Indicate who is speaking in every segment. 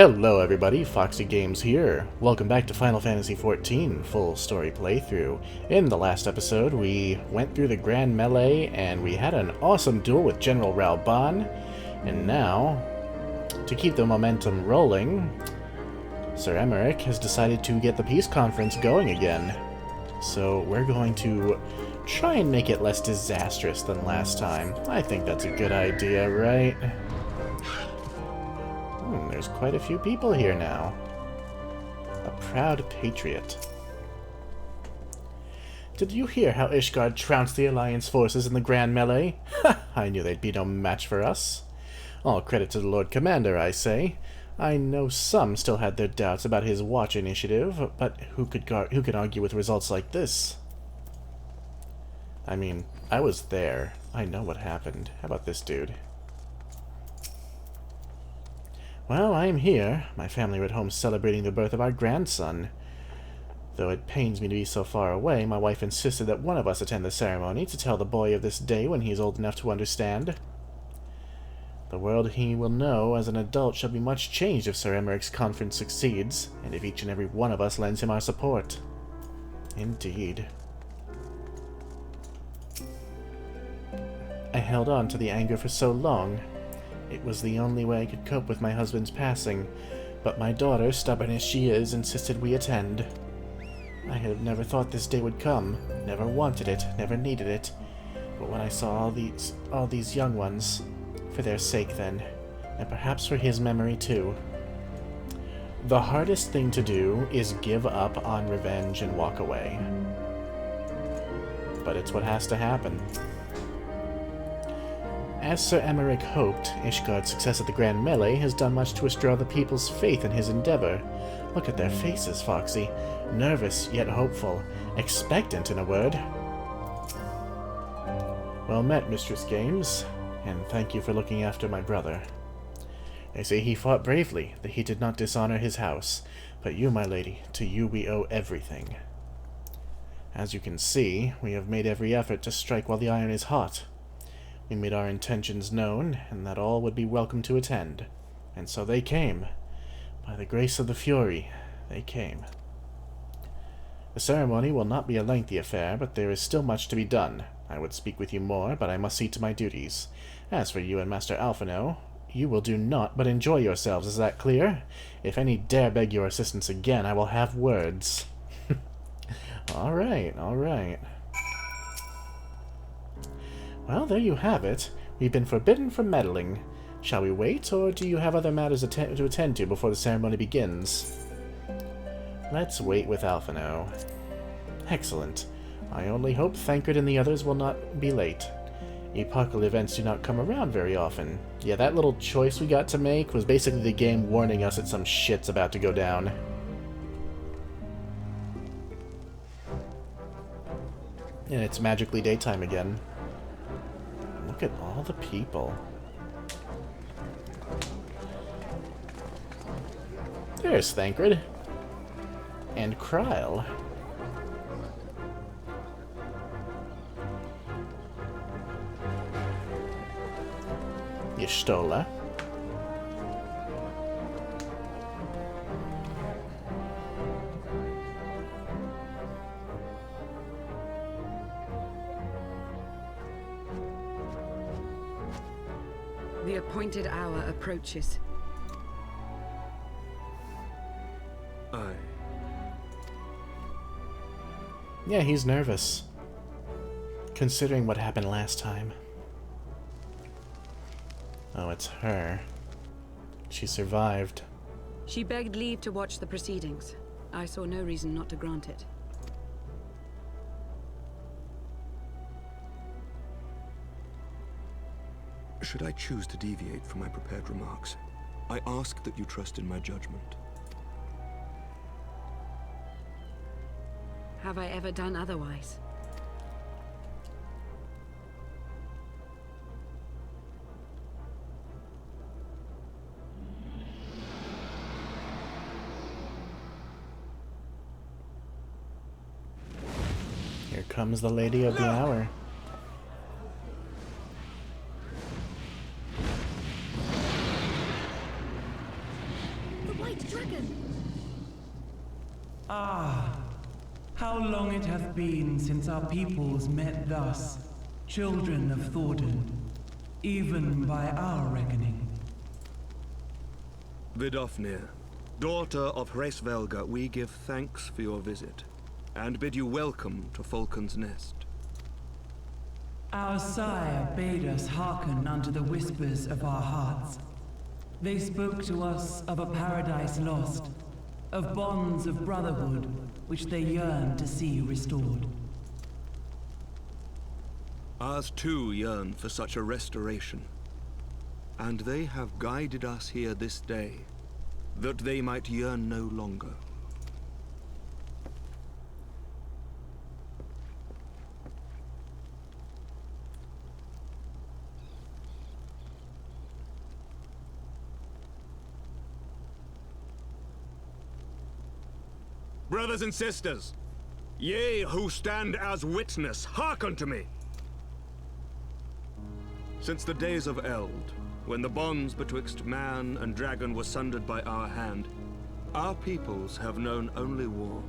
Speaker 1: Hello everybody, Foxy Games here. Welcome back to Final Fantasy XIV full story playthrough. In the last episode, we went through the Grand Melee and we had an awesome duel with General Raoban. And now, to keep the momentum rolling, Sir Aymeric has decided to get the peace conference going again. So we're going to try and make it less disastrous than last time. I think that's a good idea, right? There's quite a few people here now. A proud patriot. Did you hear how Ishgard trounced the Alliance forces in the Grand Melee? Ha! I knew they'd be no match for us. All credit to the Lord Commander, I say. I know some still had their doubts about his watch initiative, but who could argue with results like this? I mean, I was there. I know what happened. How about this dude? Well, I am here. My family are at home celebrating the birth of our grandson. Though it pains me to be so far away, my wife insisted that one of us attend the ceremony to tell the boy of this day when he is old enough to understand. The world he will know as an adult shall be much changed if Sir Aymeric's conference succeeds, and if each and every one of us lends him our support. Indeed. I held on to the anger for so long. It was the only way I could cope with my husband's passing, but my daughter, stubborn as she is, insisted we attend. I had never thought this day would come, never wanted it, never needed it, but when I saw all these young ones, for their sake then, and perhaps for his memory too. The hardest thing to do is give up on revenge and walk away. But it's what has to happen. As Sir Aymeric hoped, Ishgard's success at the Grand Melee has done much to restore the people's faith in his endeavor. Look at their faces, Foxy. Nervous, yet hopeful. Expectant, in a word. Well met, Mistress Games, and thank you for looking after my brother. They say he fought bravely, that he did not dishonor his house. But you, my lady, to you we owe everything. As you can see, we have made every effort to strike while the iron is hot. We made our intentions known, and that all would be welcome to attend. And so they came. By the grace of the Fury, they came. The ceremony will not be a lengthy affair, but there is still much to be done. I would speak with you more, but I must see to my duties. As for you and Master Alphino, you will do naught but enjoy yourselves, is that clear? If any dare beg your assistance again, I will have words. Alright, alright. Well, there you have it. We've been forbidden from meddling. Shall we wait, or do you have other matters to attend to before the ceremony begins? Let's wait with Alphino. Excellent. I only hope Thancred and the others will not be late. Epochal events do not come around very often. Yeah, that little choice we got to make was basically the game warning us that some shit's about to go down. And it's magically daytime again. Look at all the people. There's Thancred. And Kryle. Y'shtola.
Speaker 2: The appointed hour approaches.
Speaker 3: Aye.
Speaker 1: Yeah, he's nervous. Considering what happened last time. Oh, it's her. She survived.
Speaker 2: She begged leave to watch the proceedings. I saw no reason not to grant it.
Speaker 3: Should I choose to deviate from my prepared remarks, I ask that you trust in my judgment.
Speaker 2: Have I ever done otherwise?
Speaker 1: Here comes the lady of the hour.
Speaker 4: white dragon!
Speaker 5: Ah, how long it hath been since our peoples met thus, children of Thordan, even by our reckoning.
Speaker 3: Vidofnir, daughter of Hraesvelga, we give thanks for your visit, and bid you welcome to Falcon's Nest.
Speaker 5: Our sire bade us hearken unto the whispers of our hearts. They spoke to us of a paradise lost, of bonds of brotherhood which they yearned to see restored.
Speaker 3: Ours too yearn for such a restoration, and they have guided us here this day, that they might yearn no longer. Brothers and sisters, ye who stand as witness, hearken to me! Since the days of Eld, when the bonds betwixt man and dragon were sundered by our hand, our peoples have known only war.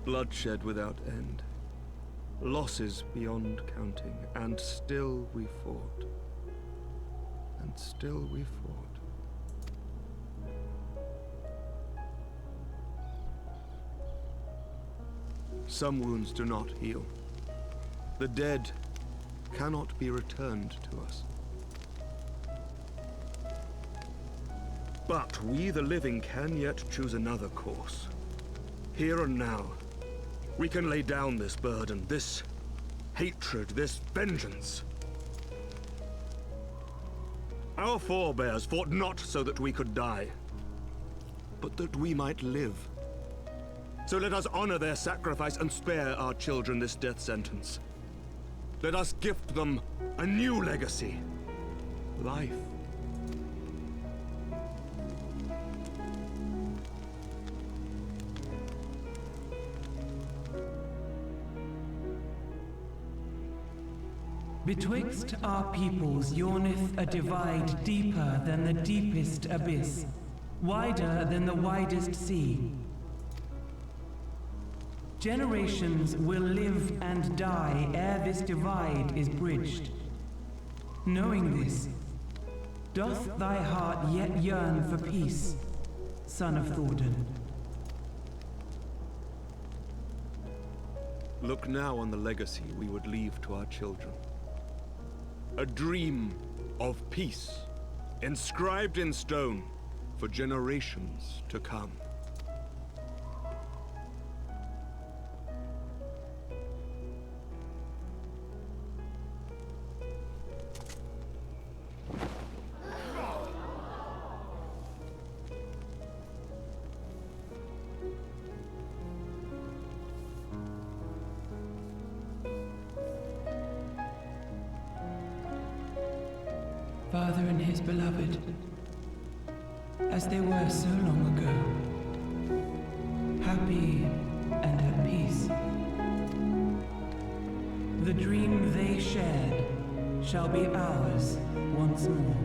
Speaker 3: Bloodshed without end, losses beyond counting, and still we fought. And still we fought. Some wounds do not heal. The dead cannot be returned to us. But we, the living, can yet choose another course. Here and now, we can lay down this burden, this hatred, this vengeance. Our forebears fought not so that we could die, but that we might live. So let us honor their sacrifice and spare our children this death sentence. Let us gift them a new legacy. Life.
Speaker 5: Betwixt our peoples yawneth a divide deeper than the deepest abyss, wider than the widest sea. Generations will live and die ere this divide is bridged. Knowing this, doth thy heart yet yearn for peace, son of Thordan?
Speaker 3: Look now on the legacy we would leave to our children. A dream of peace, inscribed in stone for generations to come.
Speaker 5: Father and his beloved, as they were so long ago, happy and at peace. The dream they shared shall be ours once more.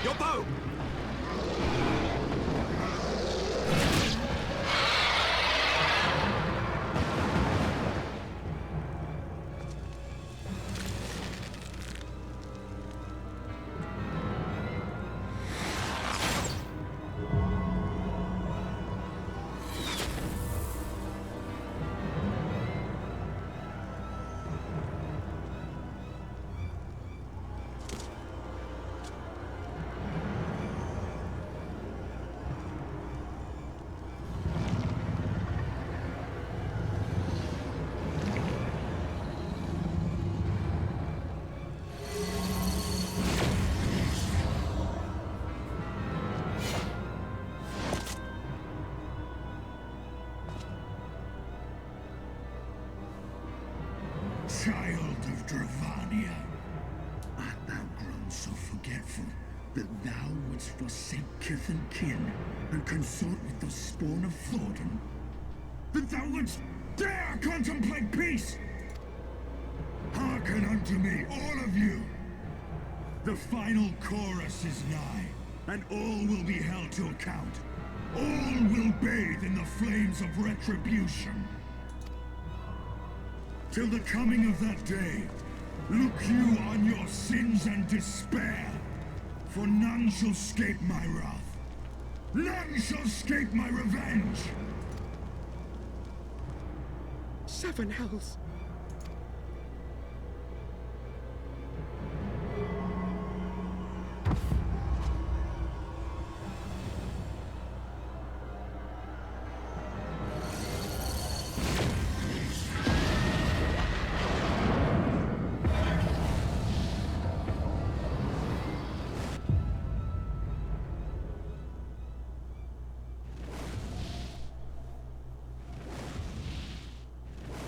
Speaker 3: Your bow!
Speaker 4: child of Dravania, art thou grown so forgetful that thou wouldst forsake kith and kin and consort with the spawn of Thornton? That thou wouldst dare contemplate peace? Hearken unto me, all of you! The final chorus is nigh, and all will be held to account. All will bathe in the flames of retribution. Till the coming of that day, look you on your sins and despair, for none shall escape my wrath. None shall escape my revenge!
Speaker 3: 7 hells.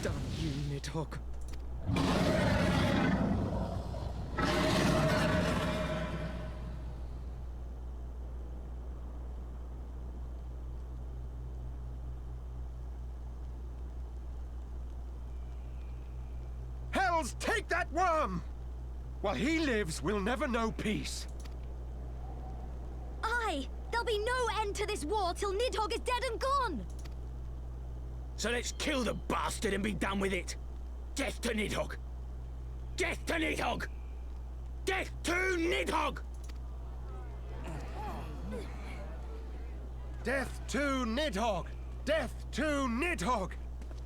Speaker 3: Damn you, Nidhogg.
Speaker 6: Hells, take that worm! While he lives, we'll never know peace.
Speaker 7: Aye! There'll be no end to this war till Nidhogg is dead and gone!
Speaker 8: So let's kill the bastard and be done with it. Death to Nidhogg! Death to Nidhogg! Death to Nidhogg!
Speaker 6: Death to Nidhogg! Death to Nidhogg!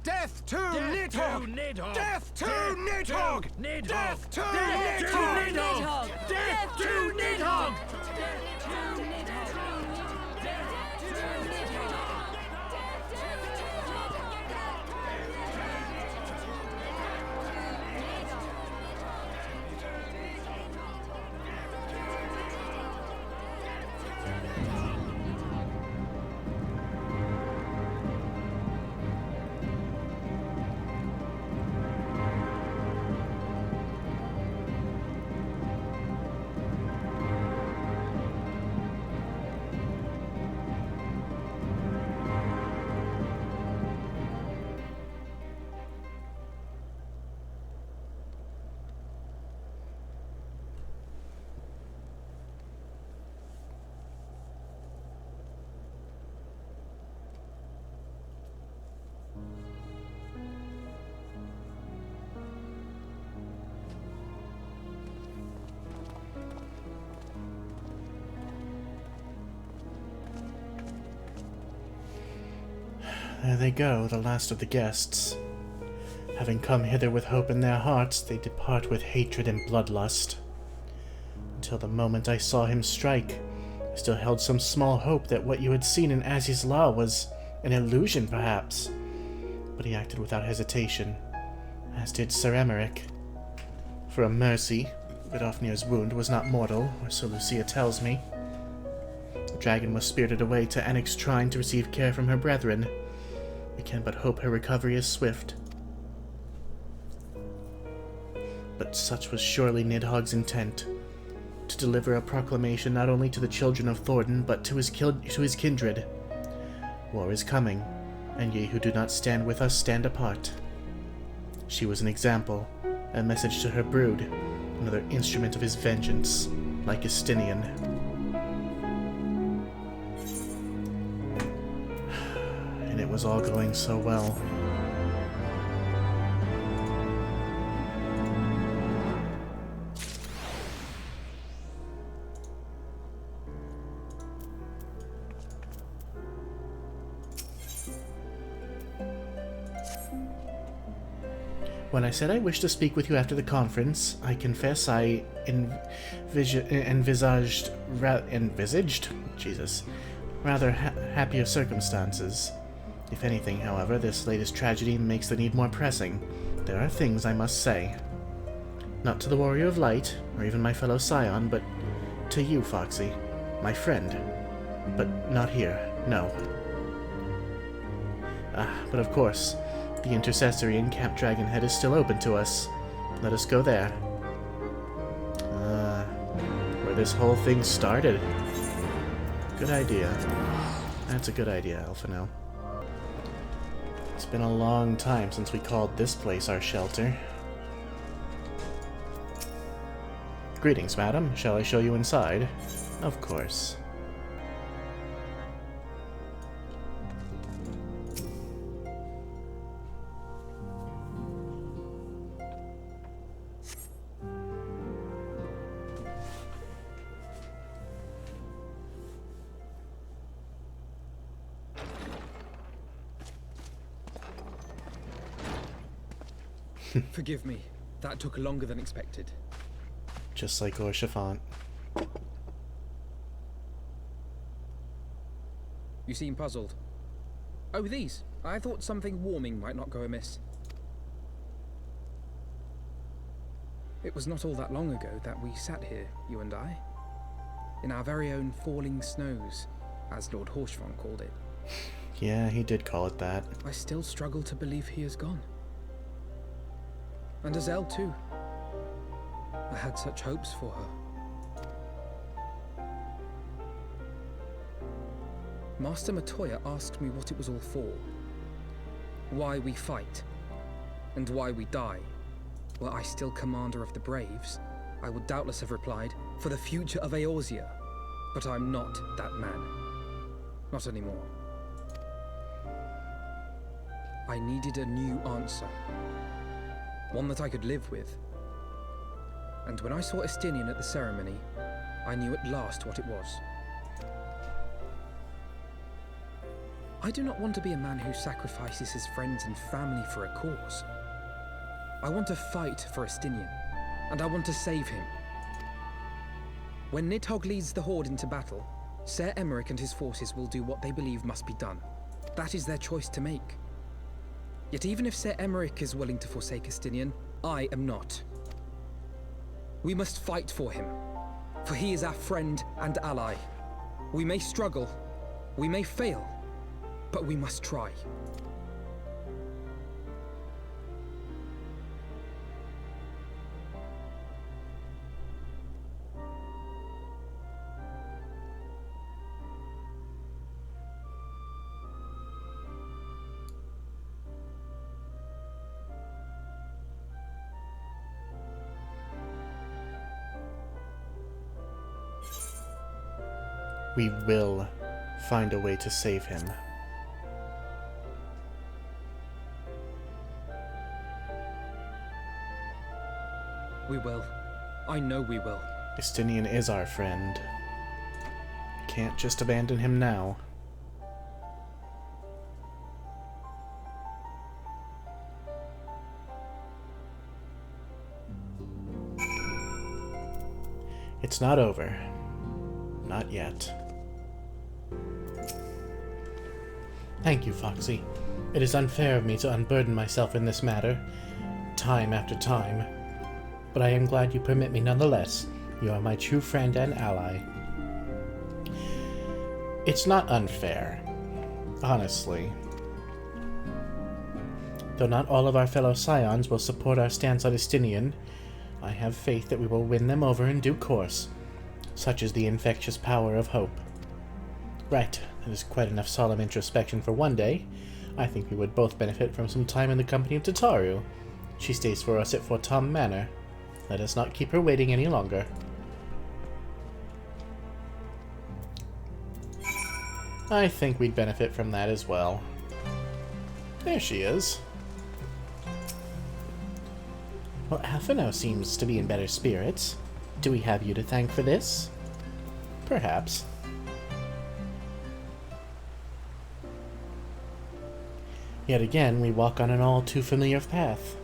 Speaker 6: Death to Nidhogg! Death to Nidhogg! Death to Nidhogg!
Speaker 8: Death to Nidhogg!
Speaker 1: There they go, the last of the guests. Having come hither with hope in their hearts, they depart with hatred and bloodlust. Until the moment I saw him strike, I still held some small hope that what you had seen in Aziz's Law was an illusion, perhaps. But he acted without hesitation, as did Sir Aymeric. For a mercy, Vidofnir's wound was not mortal, or so Lucia tells me. The dragon was spirited away to Annick's shrine to receive care from her brethren. We can but hope her recovery is swift. But such was surely Nidhogg's intent, to deliver a proclamation not only to the children of Thornton, but to his kindred. War is coming, and ye who do not stand with us stand apart. She was an example, a message to her brood, another instrument of his vengeance, like Justinian. And it was all going so well. When I said I wished to speak with you after the conference, I confess I envisaged rather happier circumstances. If anything, however, this latest tragedy makes the need more pressing. There are things I must say. Not to the Warrior of Light, or even my fellow Scion, but to you, Foxy, my friend. But not here, no. But of course, the intercessory in Camp Dragonhead is still open to us. let us go there. Where this whole thing started. Good idea. That's a good idea, Alphino. It's been a long time since we called this place our shelter. Greetings, madam. Shall I show you inside? Of course.
Speaker 6: Forgive me. That took longer than expected.
Speaker 1: Just like Orchifant.
Speaker 6: You seem puzzled. Oh, these. I thought something warming might not go amiss. It was not all that long ago that we sat here, you and I. In our very own falling snows, as Lord Horchfon called it.
Speaker 1: Yeah, he did call it that.
Speaker 6: I still struggle to believe he is gone. And Azelle too. I had such hopes for her. Master Matoya asked me what it was all for. Why we fight. And why we die. Were I still commander of the Braves, I would doubtless have replied, for the future of Eorzea. But I'm not that man. Not anymore. I needed a new answer. One that I could live with. And when I saw Estinian at the ceremony, I knew at last what it was. I do not want to be a man who sacrifices his friends and family for a cause. I want to fight for Estinian, and I want to save him. When Nidhogg leads the Horde into battle, Ser Aymeric and his forces will do what they believe must be done. That is their choice to make. Yet even if Ser Aymeric is willing to forsake Estinian, I am not. We must fight for him, for he is our friend and ally. We may struggle, we may fail, but we must try.
Speaker 1: We will find a way to save him.
Speaker 6: We will. I know we will.
Speaker 1: Estinian is our friend. Can't just abandon him now. It's not over. Not yet. Thank you, Foxy. It is unfair of me to unburden myself in this matter, time after time. But I am glad you permit me nonetheless. You are my true friend and ally. It's not unfair, honestly. Though not all of our fellow Scions will support our stance on Estinian, I have faith that we will win them over in due course. Such is the infectious power of hope. Right, that is quite enough solemn introspection for one day. I think we would both benefit from some time in the company of Tataru. She stays for us at Fort Tom Manor. Let us not keep her waiting any longer. I think we'd benefit from that as well. There she is. Well, Alphino seems to be in better spirits. Do we have you to thank for this? Perhaps. Yet again, we walk on an all too familiar path.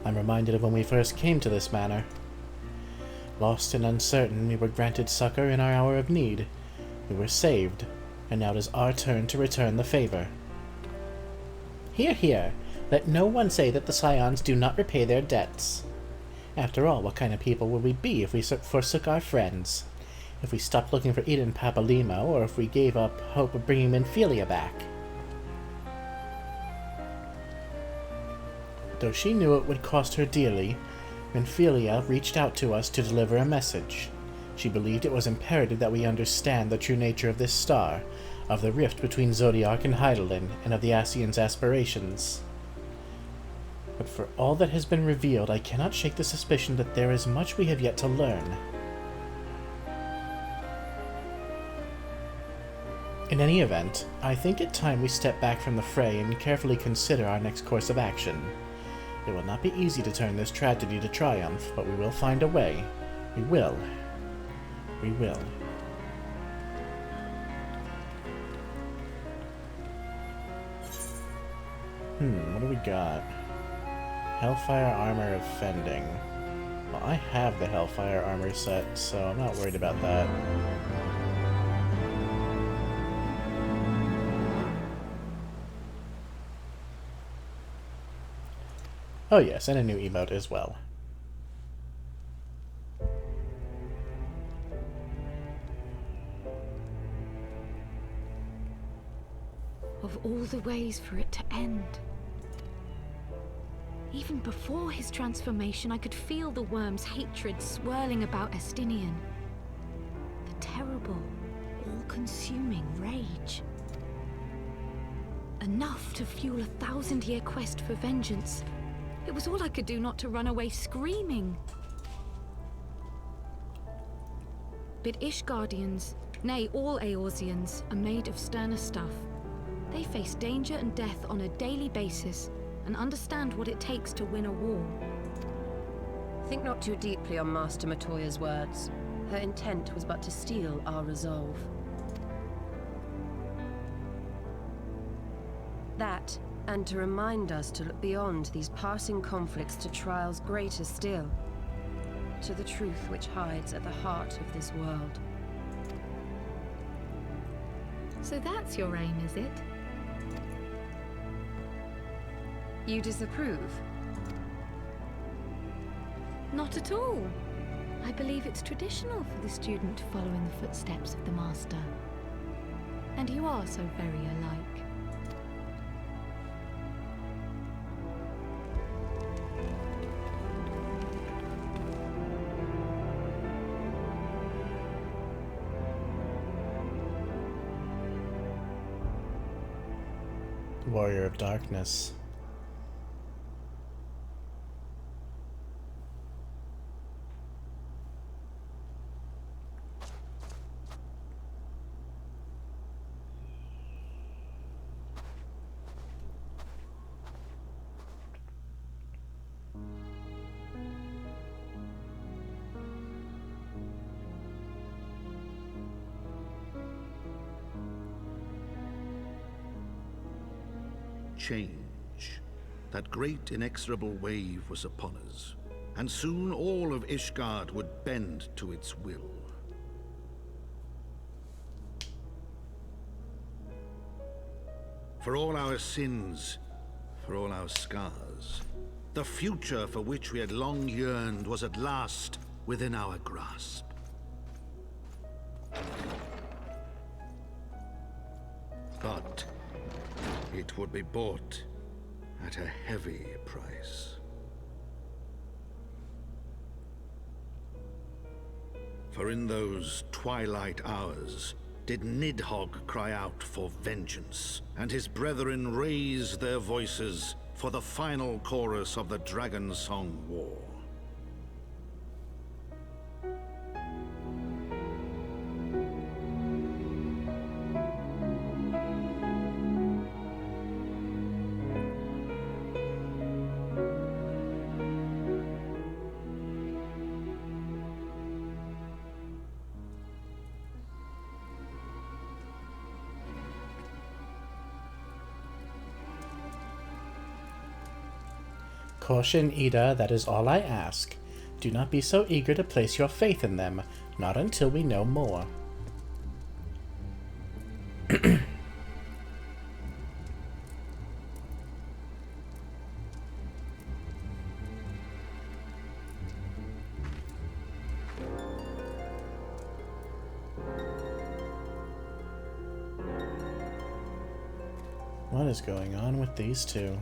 Speaker 1: I'm reminded of when we first came to this manor. Lost and uncertain, we were granted succor in our hour of need. We were saved, and now it is our turn to return the favor. Hear, hear! Let no one say that the Scions do not repay their debts. After all, what kind of people would we be if we forsook our friends? If we stopped looking for Eden Papalimo, or if we gave up hope of bringing Minfilia back? Though she knew it would cost her dearly, Minfilia reached out to us to deliver a message. She believed it was imperative that we understand the true nature of this star, of the rift between Zodiac and Hydaelyn, and of the Ascians' aspirations. But for all that has been revealed, I cannot shake the suspicion that there is much we have yet to learn. In any event, I think it time we step back from the fray and carefully consider our next course of action. It will not be easy to turn this tragedy to triumph, but we will find a way. We will. We will. What do we got? Hellfire Armor of Fending. Well, I have the Hellfire Armor set, so I'm not worried about that. Oh yes, and a new emote as well.
Speaker 9: Of all the ways for it to end. Even before his transformation, I could feel the worm's hatred swirling about Estinian. The terrible, all-consuming rage. Enough to fuel a 1,000-year quest for vengeance. It was all I could do not to run away screaming. But Ishgardians, nay, all Eorzeans, are made of sterner stuff. They face danger and death on a daily basis, and understand what it takes to win a war.
Speaker 10: Think not too deeply on Master Matoya's words. Her intent was but to steal our resolve. That, and to remind us to look beyond these passing conflicts to trials greater still, to the truth which hides at the heart of this world.
Speaker 9: So that's your aim, is it?
Speaker 10: You disapprove?
Speaker 9: Not at all. I believe it's traditional for the student to follow in the footsteps of the master. And you are so very alike.
Speaker 1: Warrior of Darkness.
Speaker 11: Change. That great inexorable wave was upon us, and soon all of Ishgard would bend to its will. For all our sins, for all our scars, the future for which we had long yearned was at last within our grasp. But it would be bought at a heavy price. For in those twilight hours did Nidhogg cry out for vengeance, and his brethren raise their voices for the final chorus of the Dragon Song War.
Speaker 1: Caution, Ida, that is all I ask. Do not be so eager to place your faith in them, not until we know more. What is going on with these two?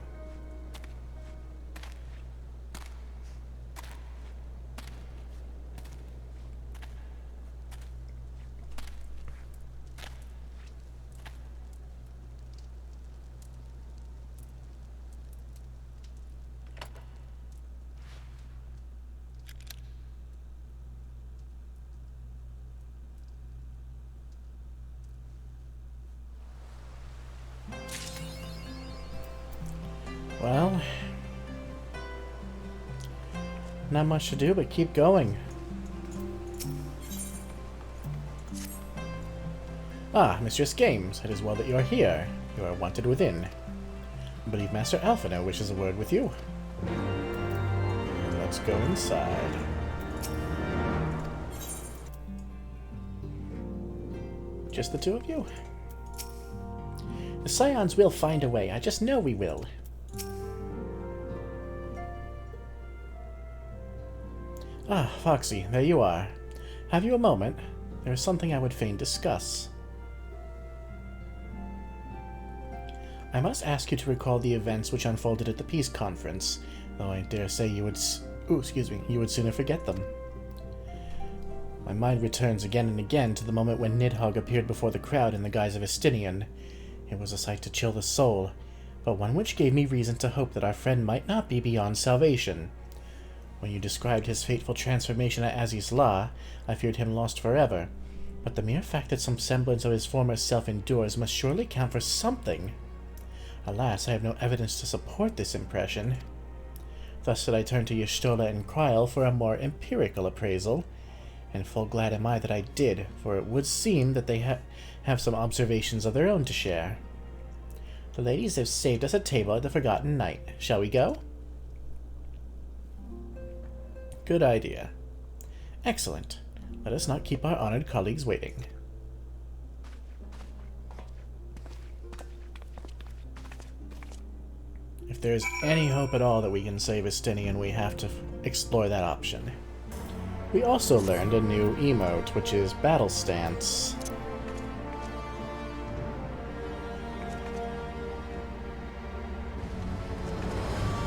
Speaker 1: Not much to do but keep going. Ah, Mistress Games, it is well that you are here. You are wanted within. I believe Master Alphino wishes a word with you. Let's go inside. Just the two of you? The Scions will find a way, I just know we will. Ah, Foxy, there you are. Have you a moment? There is something I would fain discuss. I must ask you to recall the events which unfolded at the peace conference, though I dare say you would you would sooner forget them. My mind returns again and again to the moment when Nidhogg appeared before the crowd in the guise of a Stinian. It was a sight to chill the soul, but one which gave me reason to hope that our friend might not be beyond salvation. When you described his fateful transformation at Aziz's Law, I feared him lost forever, but the mere fact that some semblance of his former self endures must surely count for something. Alas, I have no evidence to support this impression. Thus did I turn to Y'shtola and Kryl for a more empirical appraisal, and full glad am I that I did, for it would seem that they have some observations of their own to share. The ladies have saved us a table at the Forgotten Night. Shall we go? Good idea. Excellent. Let us not keep our honored colleagues waiting. If there is any hope at all that we can save Estinian, we have to explore that option. We also learned a new emote, which is Battle Stance.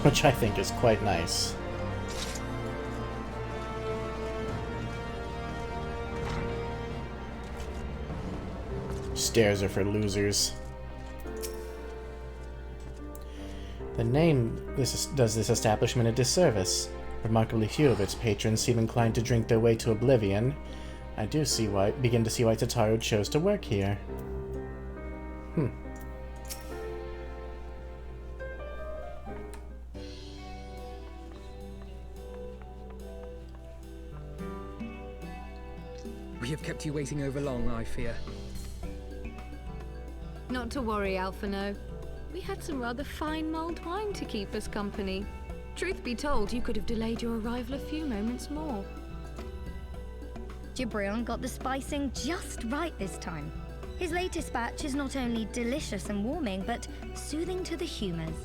Speaker 1: Which I think is quite nice. Stairs are for losers. The name does this establishment a disservice. Remarkably few of its patrons seem inclined to drink their way to oblivion. I do begin to see why Tataru chose to work here.
Speaker 6: We have kept you waiting over long, I fear.
Speaker 9: Not to worry, Alphino. We had some rather fine mulled wine to keep us company. Truth be told, you could have delayed your arrival a few moments more.
Speaker 7: Jibrion got the spicing just right this time. His latest batch is not only delicious and warming, but soothing to the humors.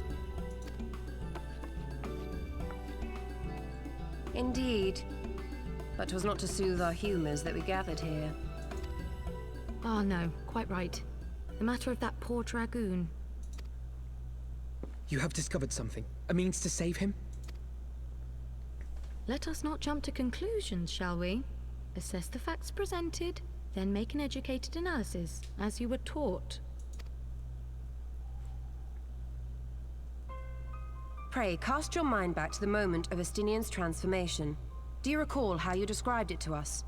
Speaker 10: Indeed. But 'twas not to soothe our humours that we gathered here.
Speaker 9: Ah, no, quite right. The matter of that poor dragoon.
Speaker 6: You have discovered something. A means to save him?
Speaker 9: Let us not jump to conclusions, shall we? Assess the facts presented, then make an educated analysis, as you were taught.
Speaker 10: Pray, cast your mind back to the moment of Estinian's transformation. Do you recall how you described it to us?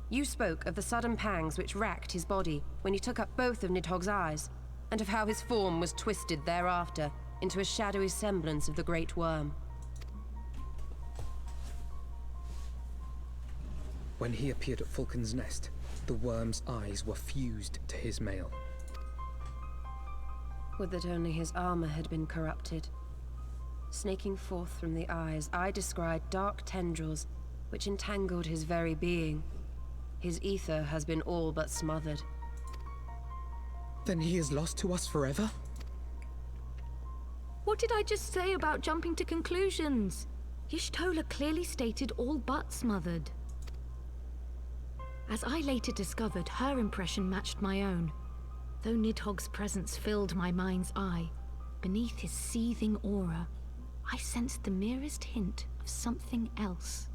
Speaker 10: You spoke of the sudden pangs which racked his body when he took up both of Nidhogg's eyes, and of how his form was twisted thereafter into a shadowy semblance of the Great Worm.
Speaker 6: When he appeared at Falcon's Nest, the worm's eyes were fused to his mail.
Speaker 10: Would that only his armor had been corrupted. Snaking forth from the eyes, I descried dark tendrils which entangled his very being. His ether has been all but smothered.
Speaker 6: Then he is lost to us forever?
Speaker 9: What did I just say about jumping to conclusions? Y'shtola clearly stated all but smothered. As I later discovered, her impression matched my own. Though Nidhogg's presence filled my mind's eye, beneath his seething aura, I sensed the merest hint of something else.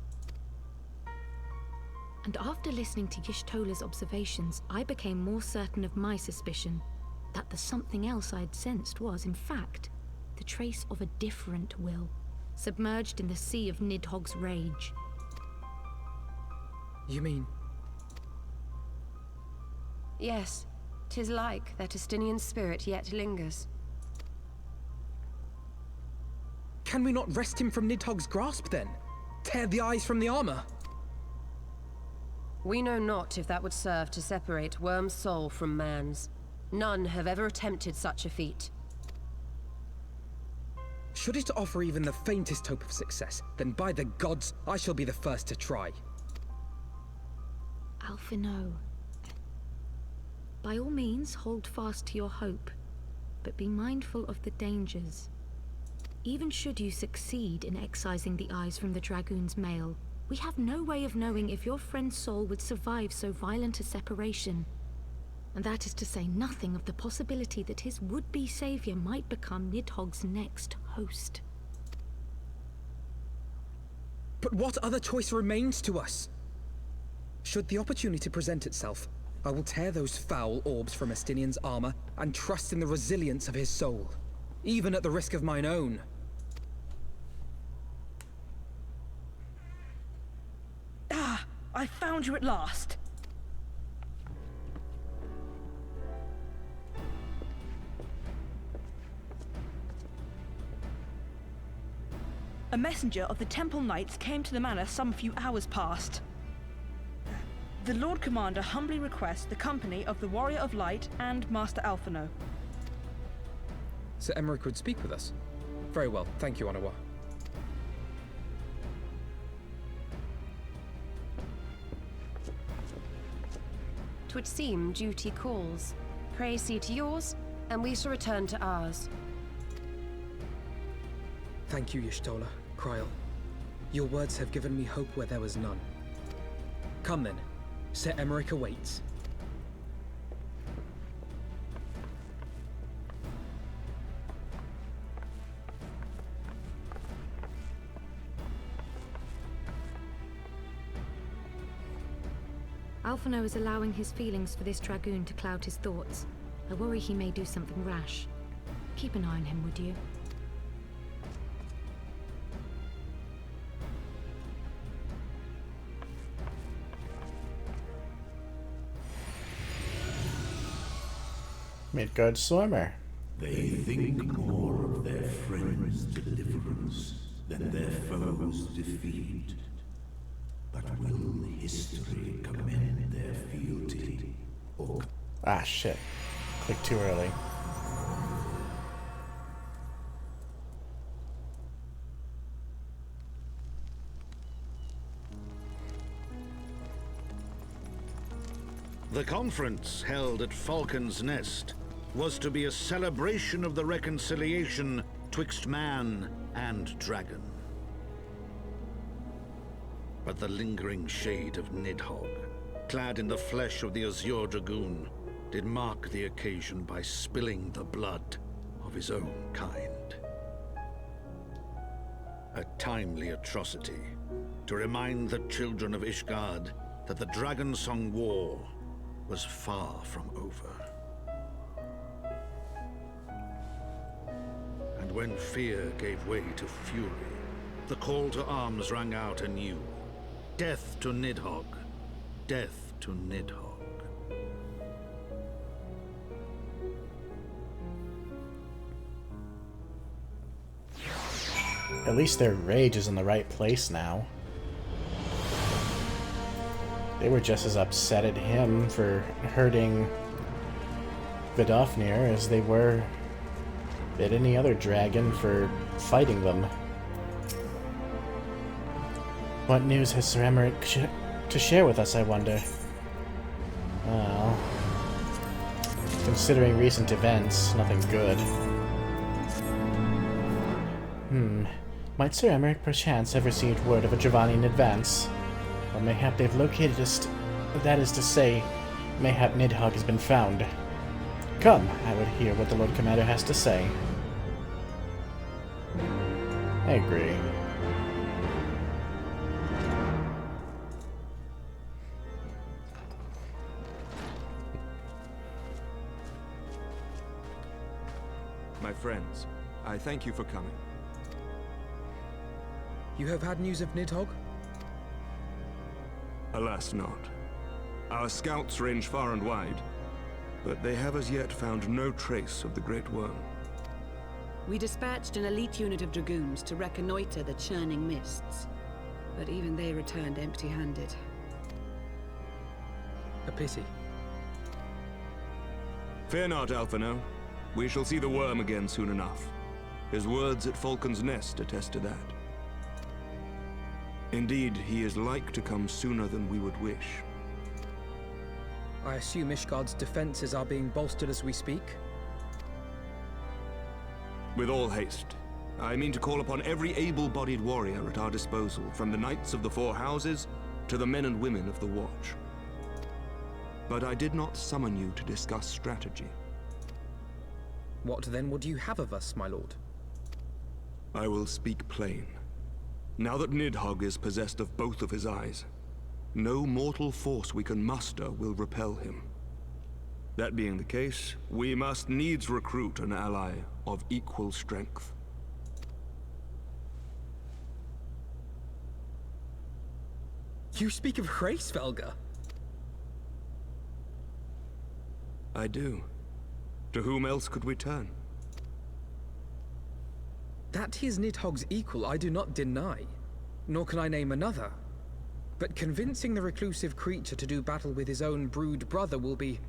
Speaker 9: And after listening to Y'shtola's observations, I became more certain of my suspicion that the something else I'd sensed was, in fact, the trace of a different will, submerged in the sea of Nidhogg's rage.
Speaker 6: You mean?
Speaker 10: Yes, 'tis like that Estinian spirit yet lingers.
Speaker 6: Can we not wrest him from Nidhogg's grasp, then? Tear the eyes from the armor?
Speaker 10: We know not if that would serve to separate Worm's soul from man's. None have ever attempted such a feat.
Speaker 6: Should it offer even the faintest hope of success, then by the gods, I shall be the first to try.
Speaker 9: Alphino. By all means, hold fast to your hope, but be mindful of the dangers. Even should you succeed in excising the eyes from the Dragoon's mail, we have no way of knowing if your friend's soul would survive so violent a separation. And that is to say nothing of the possibility that his would-be savior might become Nidhogg's next host.
Speaker 6: But what other choice remains to us? Should the opportunity present itself, I will tear those foul orbs from Estinian's armor and trust in the resilience of his soul, even at the risk of mine own.
Speaker 12: Ah! I found you at last! A messenger of the Temple Knights came to the manor some few hours past. The Lord Commander humbly requests the company of the Warrior of Light and Master Alphino.
Speaker 6: Sir Aymeric would speak with us. Very well, thank you, Anawa.
Speaker 10: 'Twould seem duty calls. Pray see to yours, and we shall return to ours.
Speaker 6: Thank you, Y'shtola, Kryl. Your words have given me hope where there was none. Come then. Sir Aymeric awaits.
Speaker 9: Alphino is allowing his feelings for this Dragoon to cloud his thoughts. I worry he may do something rash. Keep an eye on him, would you?
Speaker 1: Midgard Stormer.
Speaker 4: They think more of their friends' deliverance than their foes' defeat. But will history commend their fealty? Or...
Speaker 1: Ah, shit. Clicked too early.
Speaker 11: The conference held at Falcon's Nest was to be a celebration of the reconciliation twixt man and dragon. But the lingering shade of Nidhogg, clad in the flesh of the Azure Dragoon, did mark the occasion by spilling the blood of his own kind. A timely atrocity to remind the children of Ishgard that the Dragonsong War was far from over. And when fear gave way to fury, the call to arms rang out anew. Death to Nidhogg. Death to Nidhogg.
Speaker 1: At least their rage is in the right place now. They were just as upset at him for hurting Vidofnir as they were at any other dragon for fighting them. What news has Sir Aymeric to share with us, I wonder? Well, considering recent events, nothing good. Might Sir Aymeric perchance have received word of a Dravanian advance? Or mayhap they've located us, that is to say, mayhap Nidhogg has been found. Come, I would hear what the Lord Commander has to say. I agree.
Speaker 3: My friends, I thank you for coming.
Speaker 6: You have had news of Nidhogg?
Speaker 3: Alas not. Our scouts range far and wide, but they have as yet found no trace of the Great Worm.
Speaker 2: We dispatched an elite unit of dragoons to reconnoiter the churning mists, but even they returned empty-handed.
Speaker 6: A pity.
Speaker 3: Fear not, Alphino. We shall see the worm again soon enough. His words at Falcon's Nest attest to that. Indeed, he is like to come sooner than we would wish.
Speaker 6: I assume Ishgard's defenses are being bolstered as we speak?
Speaker 3: With all haste. I mean to call upon every able-bodied warrior at our disposal, from the Knights of the Four Houses to the men and women of the Watch. But I did not summon you to discuss strategy.
Speaker 6: What then would you have of us, my lord?
Speaker 3: I will speak plain. Now that Nidhogg is possessed of both of his eyes, no mortal force we can muster will repel him. That being the case, we must needs recruit an ally of equal strength.
Speaker 6: You speak of Hraesvelgr?
Speaker 3: I do. To whom else could we turn?
Speaker 6: That he is Nidhogg's equal I do not deny, nor can I name another. But convincing the reclusive creature to do battle with his own brood brother will be...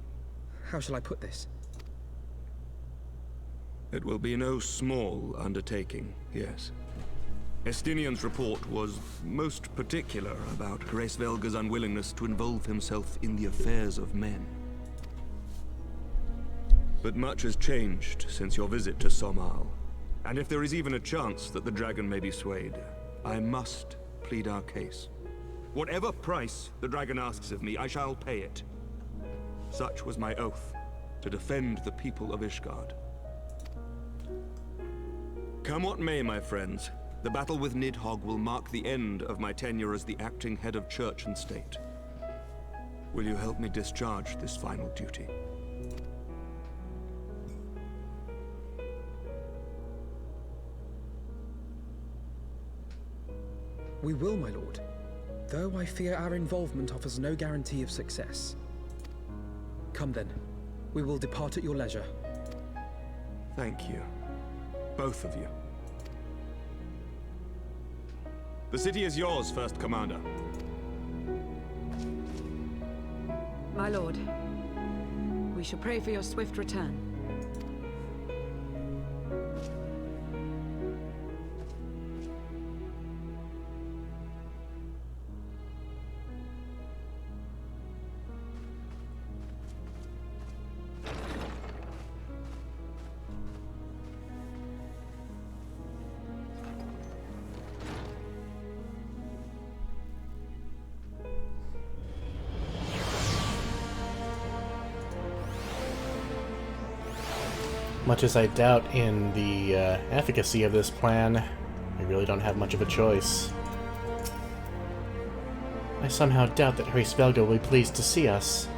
Speaker 6: how shall I put this?
Speaker 3: It will be no small undertaking, yes. Estinian's report was most particular about Hraesvelgr's unwillingness to involve himself in the affairs of men. But much has changed since your visit to Somal. And if there is even a chance that the dragon may be swayed, I must plead our case. Whatever price the dragon asks of me, I shall pay it. Such was my oath, to defend the people of Ishgard. Come what may, my friends, the battle with Nidhogg will mark the end of my tenure as the acting head of church and state. Will you help me discharge this final duty?
Speaker 6: We will, my lord. Though I fear our involvement offers no guarantee of success. Come then. We will depart at your leisure.
Speaker 3: Thank you. Both of you. The city is yours, First Commander.
Speaker 2: My lord, we shall pray for your swift return.
Speaker 1: Much as I doubt in the efficacy of this plan, I really don't have much of a choice. I somehow doubt that Hraesvelgr will be pleased to see us,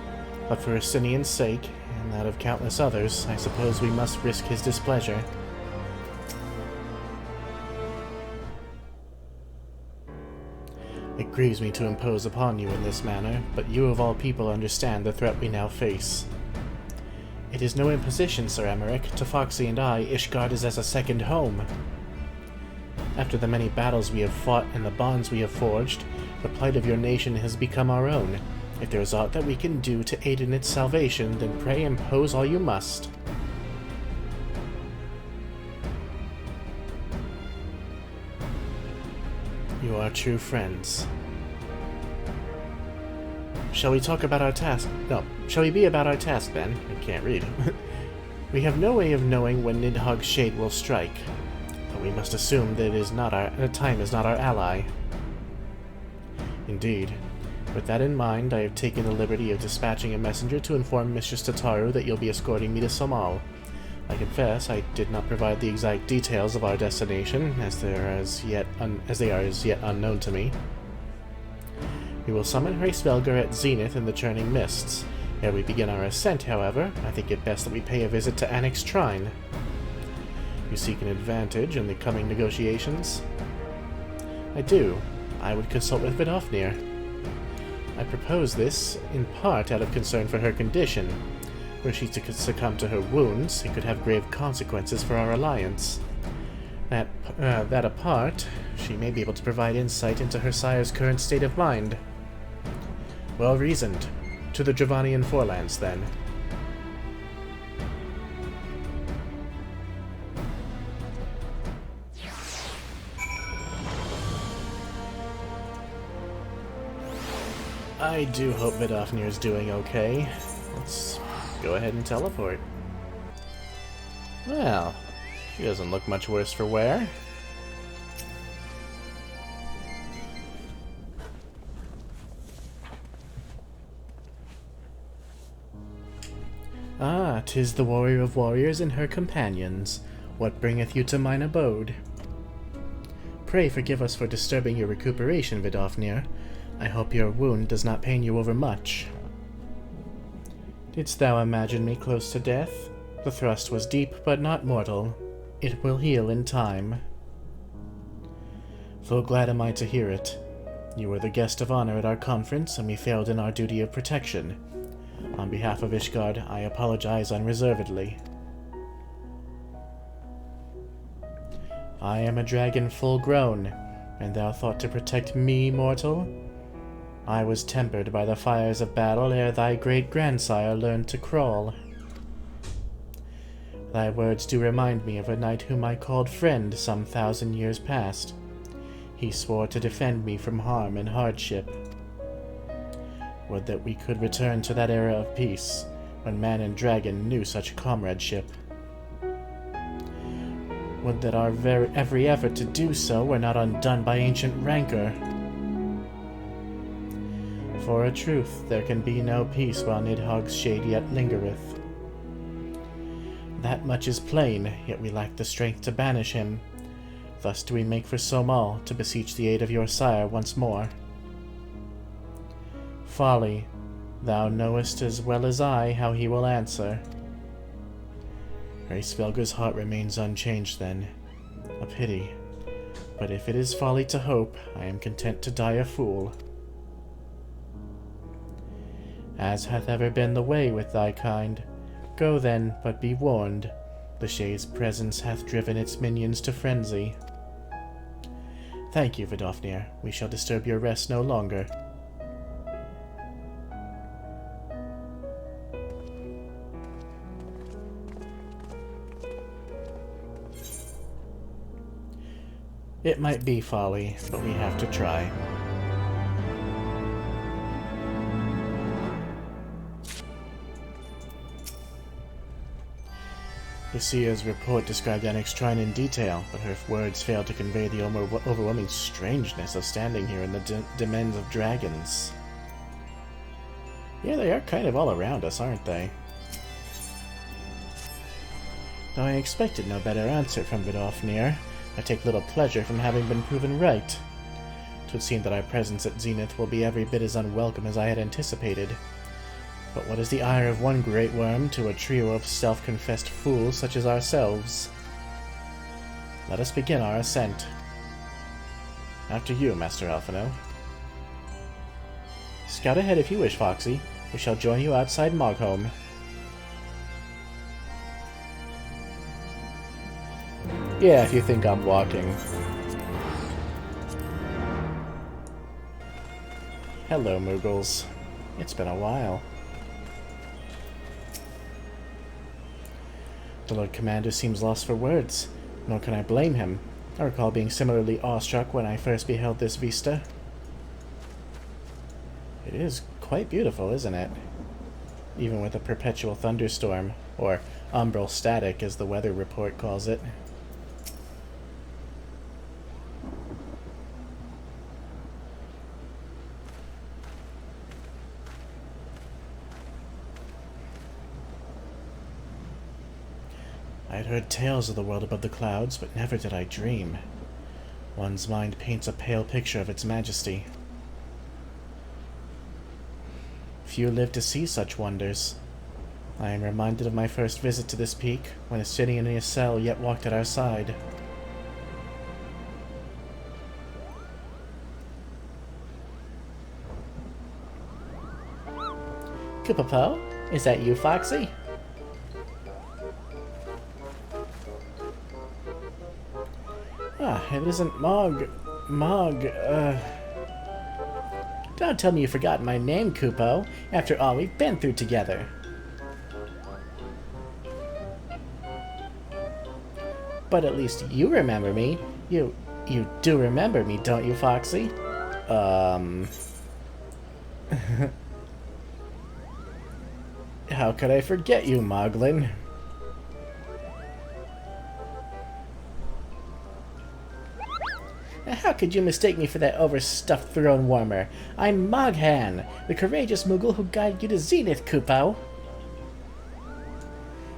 Speaker 1: but for Estinian's sake, and that of countless others, I suppose we must risk his displeasure. It grieves me to impose upon you in this manner, but you of all people understand the threat we now face. It is no imposition, Sir Aymeric. To Foxy and I, Ishgard is as a second home. After the many battles we have fought and the bonds we have forged, the plight of your nation has become our own. If there is aught that we can do to aid in its salvation, then pray impose all you must. You are true friends. Shall we talk about our task? No. Shall we be about our task, then? I can't read. We have no way of knowing when Nidhogg's shade will strike, but we must assume that time is not our ally. Indeed. With that in mind, I have taken the liberty of dispatching a messenger to inform Mistress Tataru that you'll be escorting me to Somal. I confess I did not provide the exact details of our destination, as they are as yet unknown to me. We will summon Hraesvelgr at Zenith in the Churning Mists. Ere we begin our ascent, however, I think it best that we pay a visit to Annick's Shrine. You seek an advantage in the coming negotiations? I do. I would consult with Vidofnir. I propose this, in part out of concern for her condition. Were she to succumb to her wounds, it could have grave consequences for our alliance. That apart, she may be able to provide insight into her sire's current state of mind. Well reasoned. To the Dravanian Forelands, then. I do hope Vidofnir is doing okay. Let's go ahead and teleport. Well, she doesn't look much worse for wear. Ah, 'tis the warrior of warriors and her companions. What bringeth you to mine abode? Pray forgive us for disturbing your recuperation, Vidofnir. I hope your wound does not pain you overmuch. Didst thou imagine me close to death? The thrust was deep, but not mortal. It will heal in time. Full glad am I to hear it. You were the guest of honor at our conference, and we failed in our duty of protection. On behalf of Ishgard, I apologize unreservedly. I am a dragon full grown, and thou thought to protect me, mortal? I was tempered by the fires of battle ere thy great-grandsire learned to crawl. Thy words do remind me of a knight whom I called friend some 1,000 years past. He swore to defend me from harm and hardship. Would that we could return to that era of peace, when man and dragon knew such comradeship. Would that our every effort to do so were not undone by ancient rancor. For a truth, there can be no peace while Nidhogg's shade yet lingereth. That much is plain, yet we lack the strength to banish him. Thus do we make for Somal to beseech the aid of your sire once more. Folly, thou knowest as well as I how he will answer. Hraesvelgur's heart remains unchanged then. A pity. But if it is folly to hope, I am content to die a fool. As hath ever been the way with thy kind, go then, but be warned. The Shade's presence hath driven its minions to frenzy. Thank you, Vidofnir. We shall disturb your rest no longer. It might be folly, but we have to try. Lucia's report described Aymeric's shrine in detail, but her words failed to convey the overwhelming strangeness of standing here in the demesnes of dragons. Yeah, they are kind of all around us, aren't they? Though I expected no better answer from Vidofnir, I take little pleasure from having been proven right. 'Twould seem that our presence at Zenith will be every bit as unwelcome as I had anticipated. But what is the ire of one great worm to a trio of self-confessed fools such as ourselves? Let us begin our ascent. After you, Master Alphino. Scout ahead if you wish, Foxy. We shall join you outside Mogholm. Yeah, if you think I'm walking. Hello, Moogles. It's been a while. The Lord Commander seems lost for words, nor can I blame him. I recall being similarly awestruck when I first beheld this vista. It is quite beautiful, isn't it? Even with a perpetual thunderstorm, or umbral static as the weather report calls it. I had heard tales of the world above the clouds, but never did I dream. One's mind paints a pale picture of its majesty. Few live to see such wonders. I am reminded of my first visit to this peak, when Estinian and Ysel yet walked at our side. Kupapo? Is that you, Foxy? it isn't Mog. Don't tell me you've forgotten my name, Kupo, after all we've been through together. But at least you remember me. You do remember me, don't you, Foxy? How could I forget you, Moglin? How could you mistake me for that overstuffed throne warmer? I'm Moghan, the courageous Moogle who guided you to Zenith, Kupo.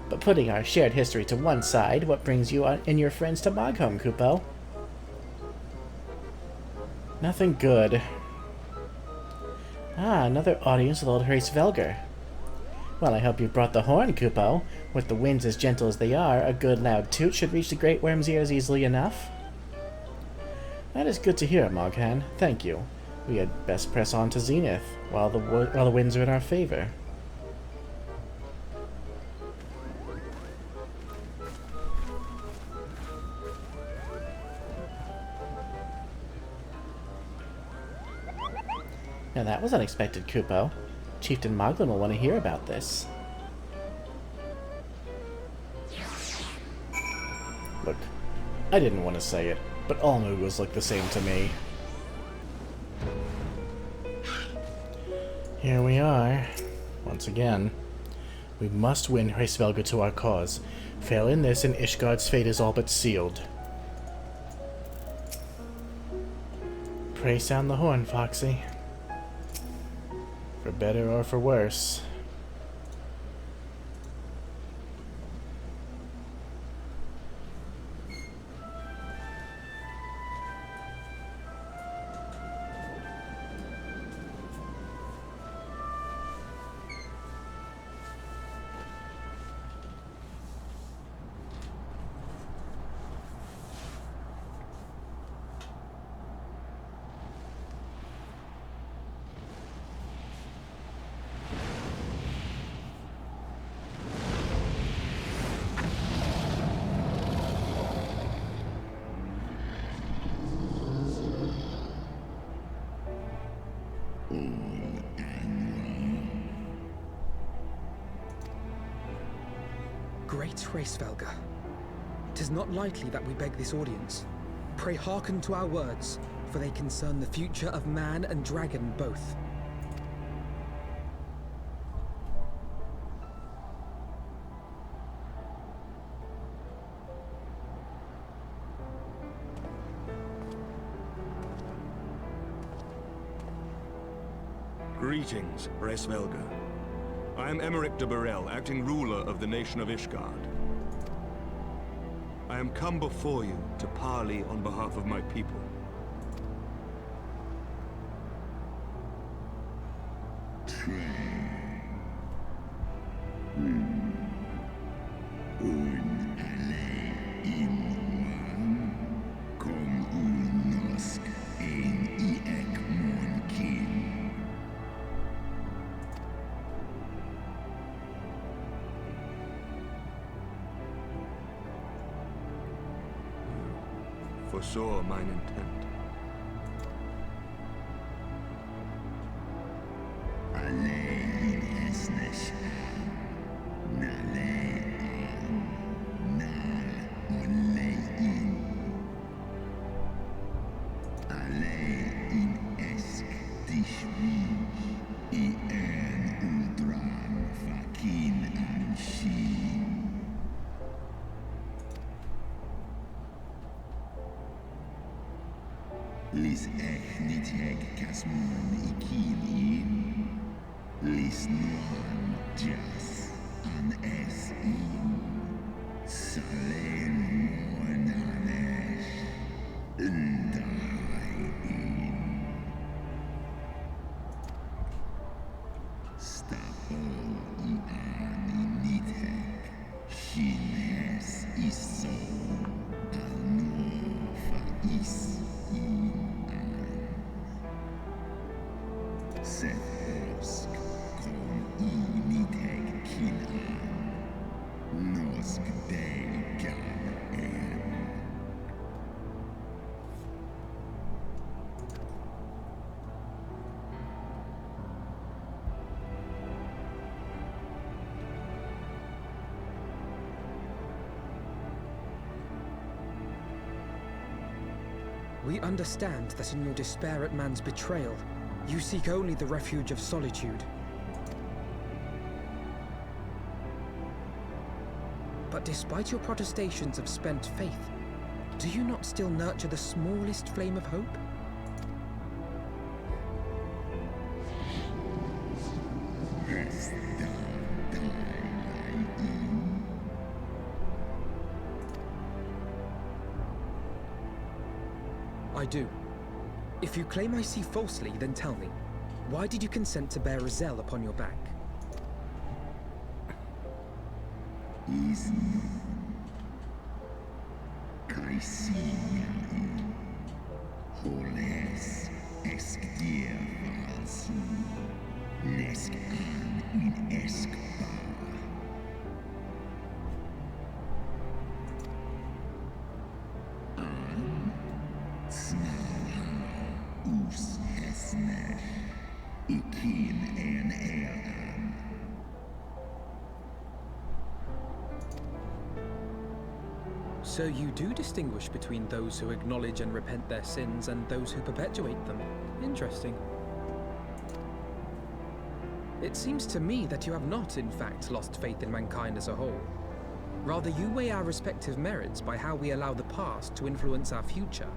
Speaker 1: But putting our shared history to one side, what brings you and your friends to Mogholm, Kupo? Nothing good. Ah, another audience with old Hraesvelgr. Well, I hope you brought the horn, Kupo. With the winds as gentle as they are, a good loud toot should reach the Great Worm's ears easily enough. That is good to hear, Moghan. Thank you. We had best press on to Zenith, while the winds are in our favor. Now that was unexpected, Kupo. Chieftain Moglin will want to hear about this. Look, I didn't want to say it, but all Moogles look the same to me. Here we are, once again. We must win Hraesvelgr to our cause. Fail in this and Ishgard's fate is all but sealed. Pray sound the horn, Foxy. For better or for worse.
Speaker 6: Great Hraesvelgr, 'tis not lightly that we beg this audience. Pray hearken to our words, for they concern the future of man and dragon both.
Speaker 3: Greetings, Hraesvelgr. I am Aymeric de Burrell, acting ruler of the nation of Ishgard. I am come before you to parley on behalf of my people. Foresaw mine intent.
Speaker 4: Lis Nidhogg kasmun ikinin. Lis nuan jas an esin. Salen monanesh. Undain. Stapo iani Nidhogg. Shines iso. Alnofa is.
Speaker 6: I understand that in your despair at man's betrayal, you seek only the refuge of solitude. But despite your protestations of spent faith, do you not still nurture the smallest flame of hope? I do. If you claim I see falsely, then tell me, why did you consent to bear a Zell upon your back? So you do distinguish between those who acknowledge and repent their sins and those who perpetuate them. Interesting. It seems to me that you have not, in fact, lost faith in mankind as a whole. Rather, you weigh our respective merits by how we allow the past to influence our future.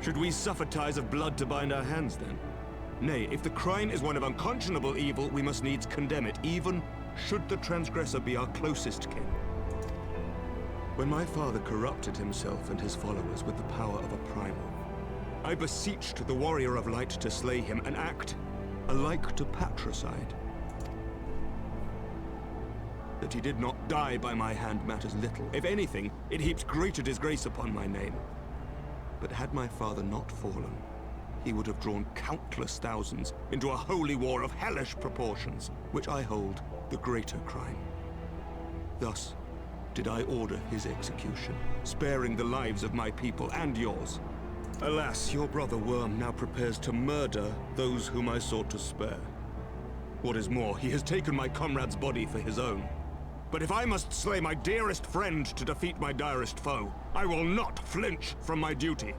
Speaker 3: Should we suffer ties of blood to bind our hands, then? Nay, if the crime is one of unconscionable evil, we must needs condemn it, even should the transgressor be our closest kin. When my father corrupted himself and his followers with the power of a primal, I beseeched the warrior of light to slay him, an act alike to patricide. That he did not die by my hand matters little. If anything, it heaps greater disgrace upon my name. But had my father not fallen, he would have drawn countless thousands into a holy war of hellish proportions, which I hold the greater crime. Thus did I order his execution, sparing the lives of my people and yours. Alas, your brother Worm now prepares to murder those whom I sought to spare. What is more, he has taken my comrade's body for his own. But if I must slay my dearest friend to defeat my direst foe, I will not flinch from my duty.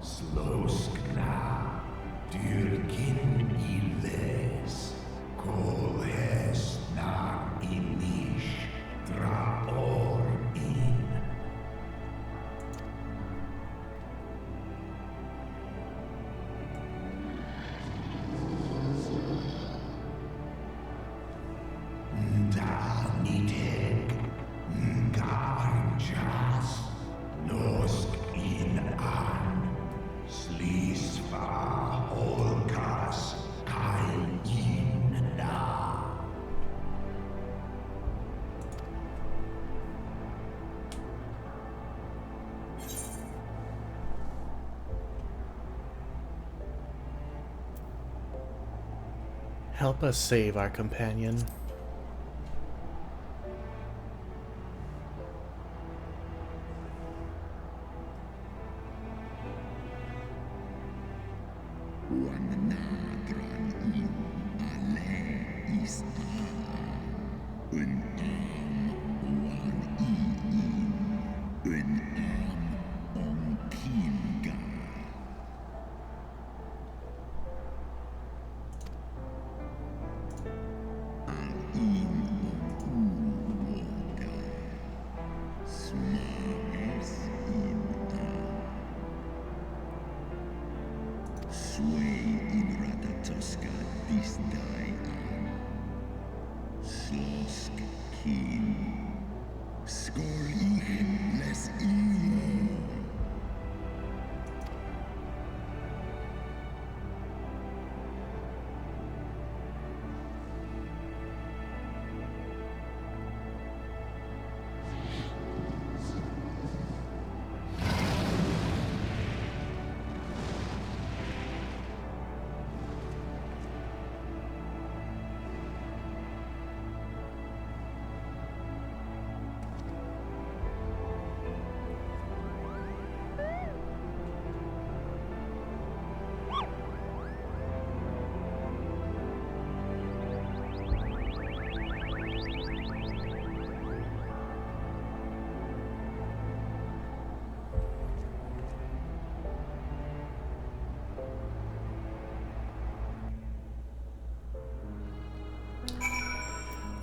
Speaker 4: Sloskna, dyrkin illes, kolhes na inish, draor in. Da Nidhogg, Garjas, Nosk in an. Slisva Holkas Kainna.
Speaker 1: Help us save our companion.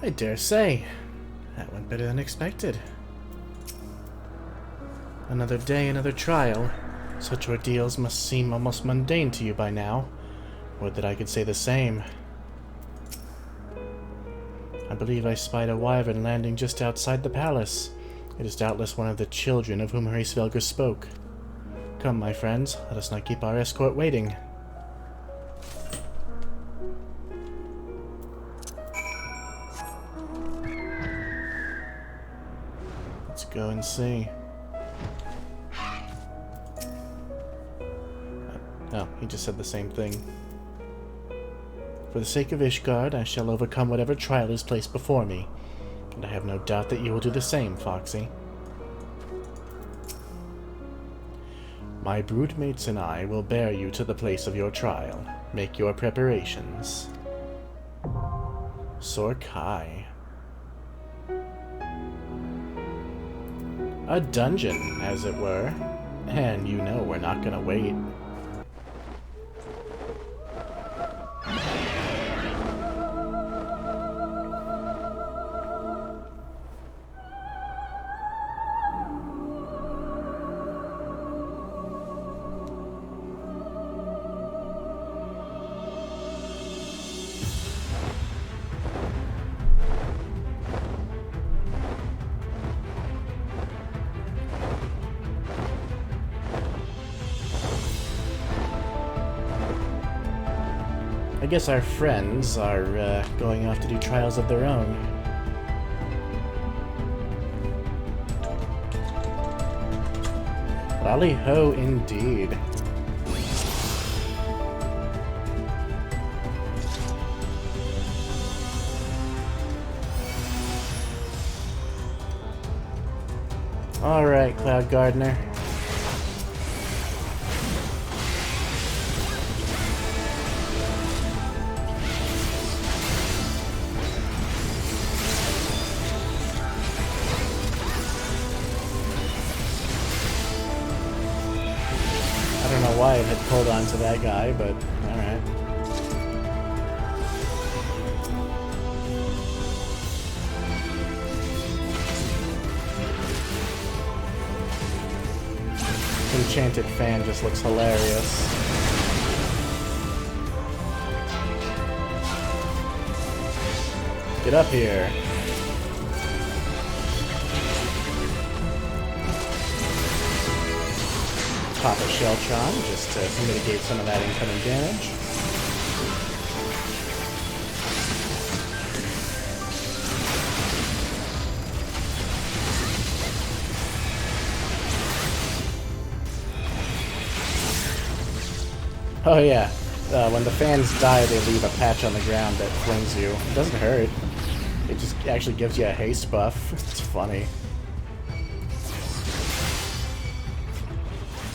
Speaker 1: I dare say. That went better than expected. Another day, another trial. Such ordeals must seem almost mundane to you by now. Would that I could say the same. I believe I spied a wyvern landing just outside the palace. It is doubtless one of the children of whom Hraesvelgr spoke. Come, my friends, let us not keep our escort waiting. Let's go and see. Oh, he just said the same thing. For the sake of Ishgard, I shall overcome whatever trial is placed before me. And I have no doubt that you will do the same, Foxy. My broodmates and I will bear you to the place of your trial. Make your preparations. Sorkai. A dungeon, as it were. And you know we're not gonna wait. I guess our friends are going off to do trials of their own. Rally-ho indeed. Alright, Cloud Gardener. I don't know why it had pulled on to that guy, but alright. Enchanted fan just looks hilarious. Get up here. Pop a Shelltron just to mitigate some of that incoming damage. Oh yeah, when the fans die, they leave a patch on the ground that flings you. It doesn't hurt. It just actually gives you a haste buff. It's funny.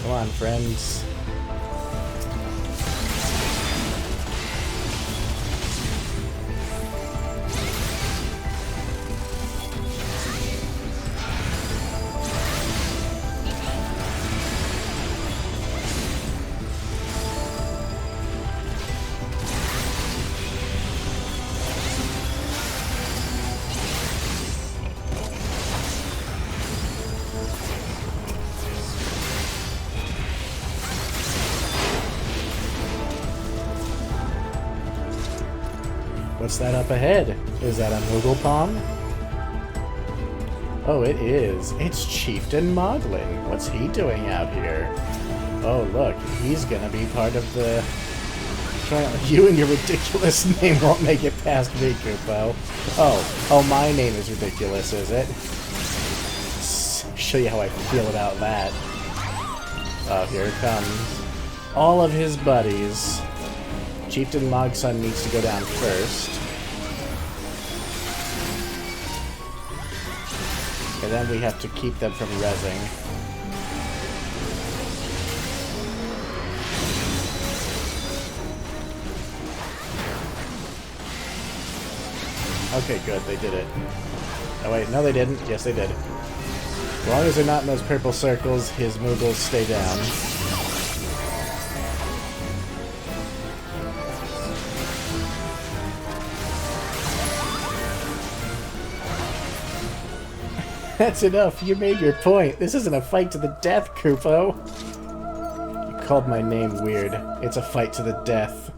Speaker 1: Come on, friends. What's that up ahead? Is that a Moogle Palm? Oh, it is. It's Chieftain Moglin. What's he doing out here? Oh, look. He's gonna be part of the... You and your ridiculous name won't make it past me, Kupo. Oh, my name is ridiculous, is it? Show you how I feel about that. Oh, here it comes. All of his buddies. Chieftain Mogson needs to go down first. And then we have to keep them from rezzing. Okay, good, they did it. Oh wait, no they didn't. Yes, they did. As long as they're not in those purple circles, his Moogles stay down. That's enough. You made your point. This isn't a fight to the death, Kupo. You called my name weird. It's a fight to the death.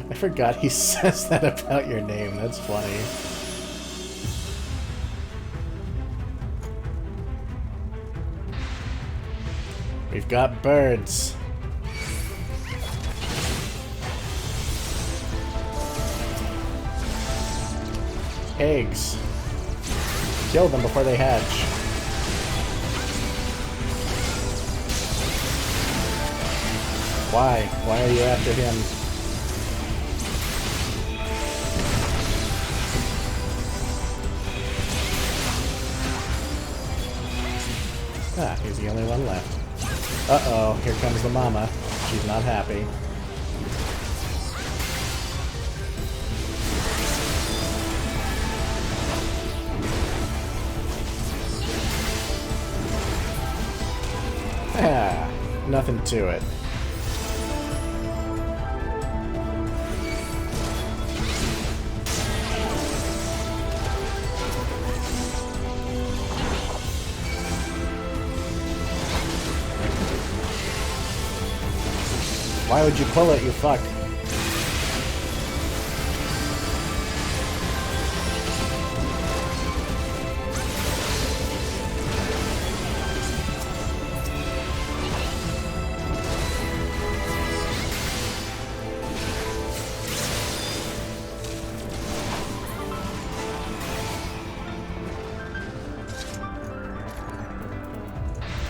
Speaker 1: I forgot he says that about your name. That's funny. We've got birds. Eggs. Kill them before they hatch. Why? Why are you after him? Ah, he's the only one left. Uh-oh, here comes the mama. She's not happy. Ah, nothing to it. Why would you pull it, you fuck?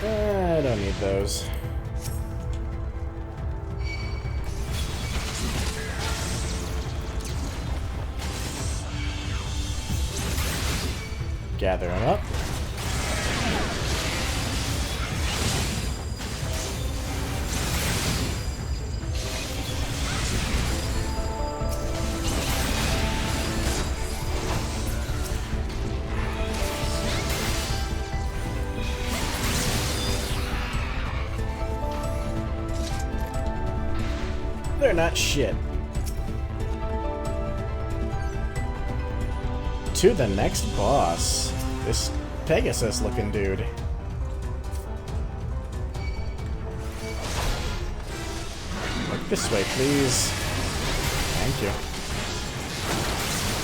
Speaker 1: I don't need those. Gather them up. They're not shit. To the next boss. This Pegasus-looking dude. Look this way, please. Thank you.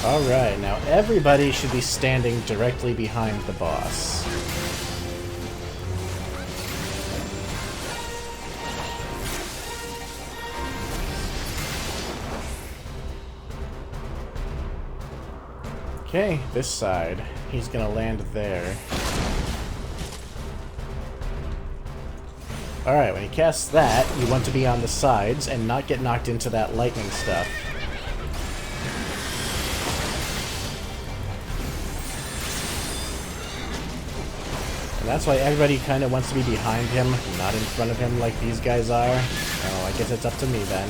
Speaker 1: Alright, now everybody should be standing directly behind the boss. Okay, this side. He's gonna land there. Alright, when he casts that, you want to be on the sides and not get knocked into that lightning stuff. And that's why everybody kind of wants to be behind him, not in front of him like these guys are. Oh, I guess it's up to me then.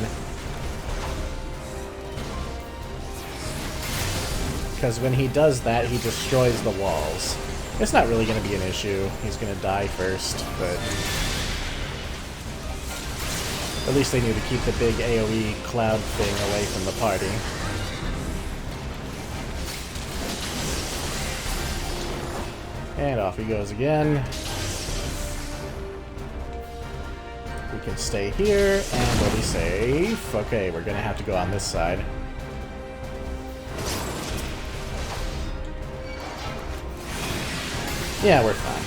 Speaker 1: Because when he does that, he destroys the walls. It's not really going to be an issue. He's going to die first, but... at least they need to keep the big AoE cloud thing away from the party. And off he goes again. We can stay here, and we'll be safe. Okay, we're going to have to go on this side. Yeah, we're fine.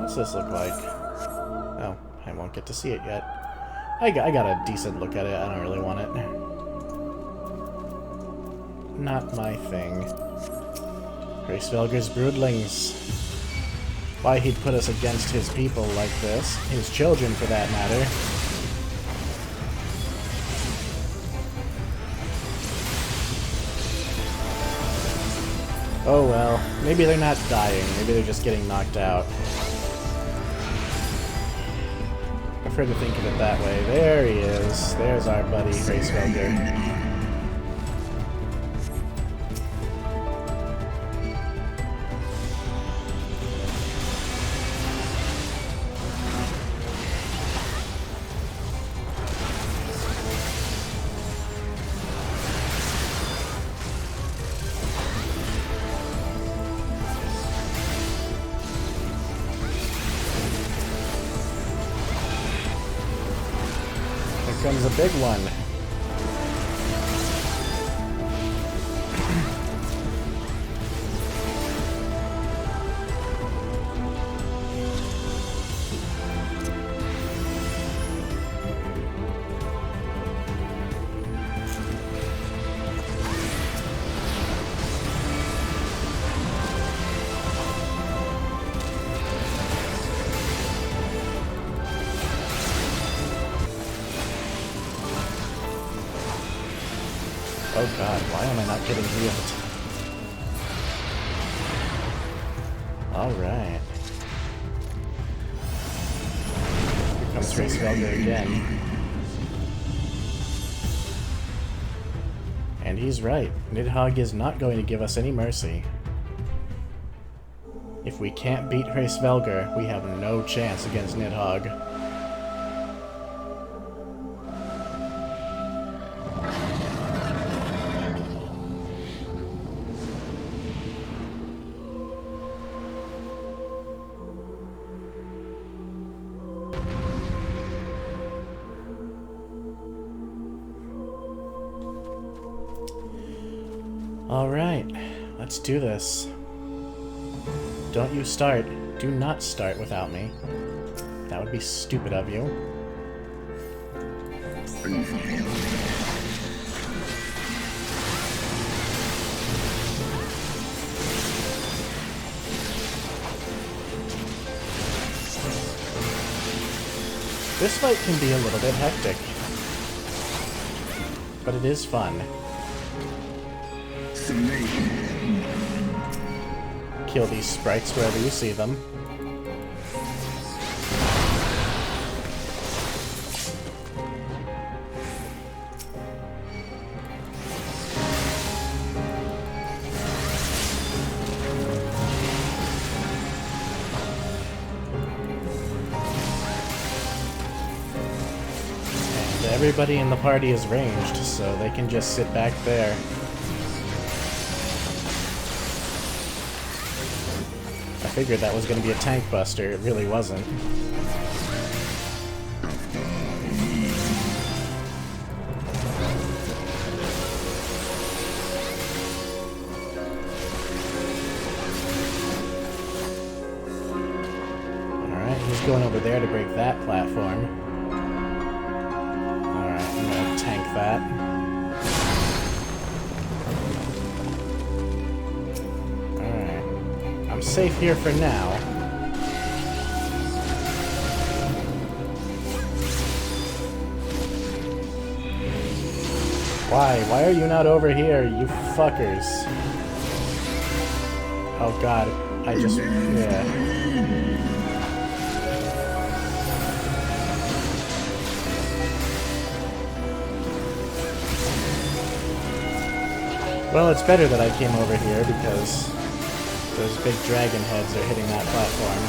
Speaker 1: What's this look like? Oh, I won't get to see it yet. I got a decent look at it. I don't really want it. Not my thing. Hraesvelgr's broodlings. Why he'd put us against his people like this. His children, for that matter. Oh well, maybe they're not dying, maybe they're just getting knocked out. I prefer to think of it that way. There he is. There's our buddy, Hraesvelgr. comes a big one. Oh god, why am I not getting healed? Alright. Here comes Racevelger again. And he's right. Nidhogg is not going to give us any mercy. If we can't beat Racevelger, we have no chance against Nidhogg. Alright, let's do this. Don't you start. Do not start without me. That would be stupid of you. This fight can be a little bit hectic, but it is fun. Kill these sprites wherever you see them. And everybody in the party is ranged, so they can just sit back there. I figured that was going to be a tank buster. It really wasn't. Alright, he's going over there to break that platform. Alright, I'm going to tank that. I'm safe here for now. Why? Why are you not over here, you fuckers? Oh god, I just... yeah. Well, it's better that I came over here because those big dragon heads are hitting that platform.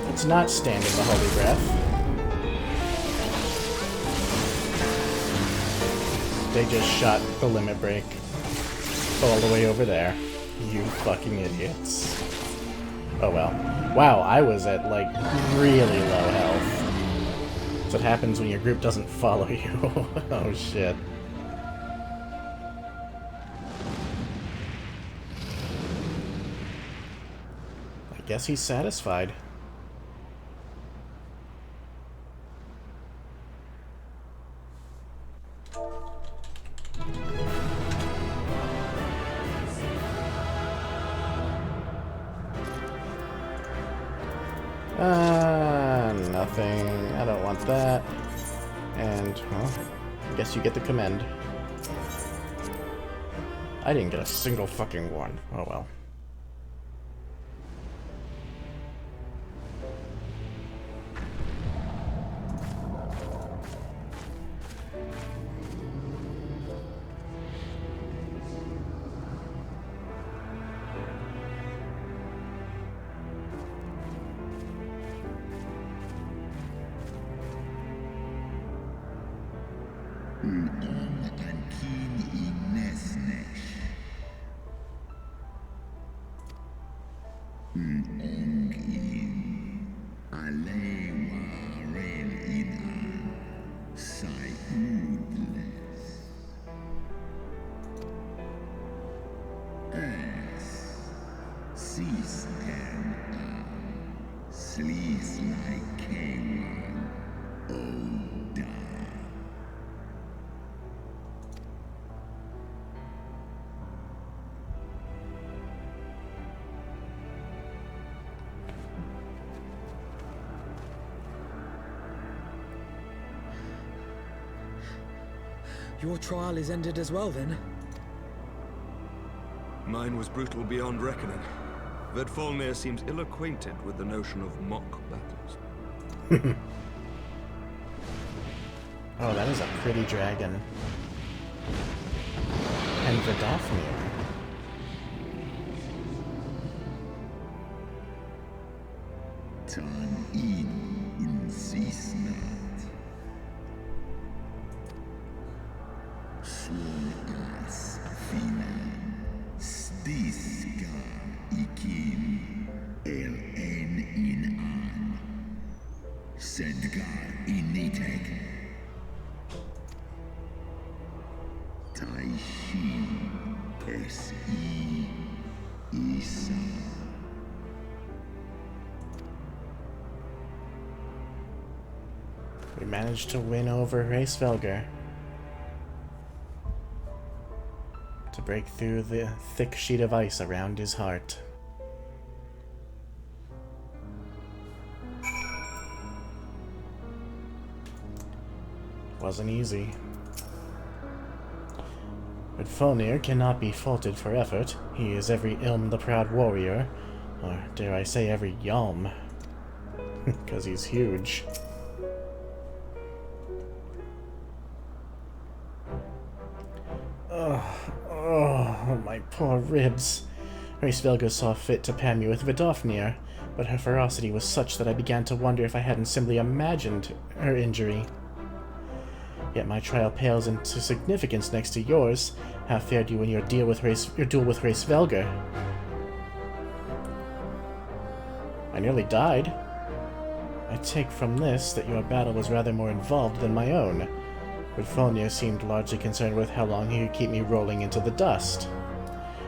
Speaker 1: Let's not stand in the holy breath. They just shot the limit break all the way over there. You fucking idiots. Oh well. Wow, I was at, like, really low health. That's what happens when your group doesn't follow you. Oh shit. I guess he's satisfied. Nothing. I don't want that. And, well, I guess you get the commend. I didn't get a single fucking one. Oh well.
Speaker 6: Your trial is ended as well, then?
Speaker 3: Mine was brutal beyond reckoning. Vedfalnir seems ill-acquainted with the notion of mock battles.
Speaker 1: Oh, that is a pretty dragon. And Vidofnir.
Speaker 4: Tan in Cisnat. Sworn as Fina. Stiska ikin. LN in an. Sedgar in Nidhogg. Taishin S.E. Isa.
Speaker 1: We managed to win over Hraesvelgr. To break through the thick sheet of ice around his heart. Wasn't easy. But Vedfalnir cannot be faulted for effort. He is every Ilm the Proud Warrior, or dare I say every Yalm, because he's huge. Oh, my poor ribs. Hraesvelgr saw fit to pan me with Vidofnir, but her ferocity was such that I began to wonder if I hadn't simply imagined her injury. Yet my trial pales into significance next to yours. How fared you in your duel with Hraesvelgr? I nearly died. I take from this that your battle was rather more involved than my own. Vedfalnir seemed largely concerned with how long he could keep me rolling into the dust.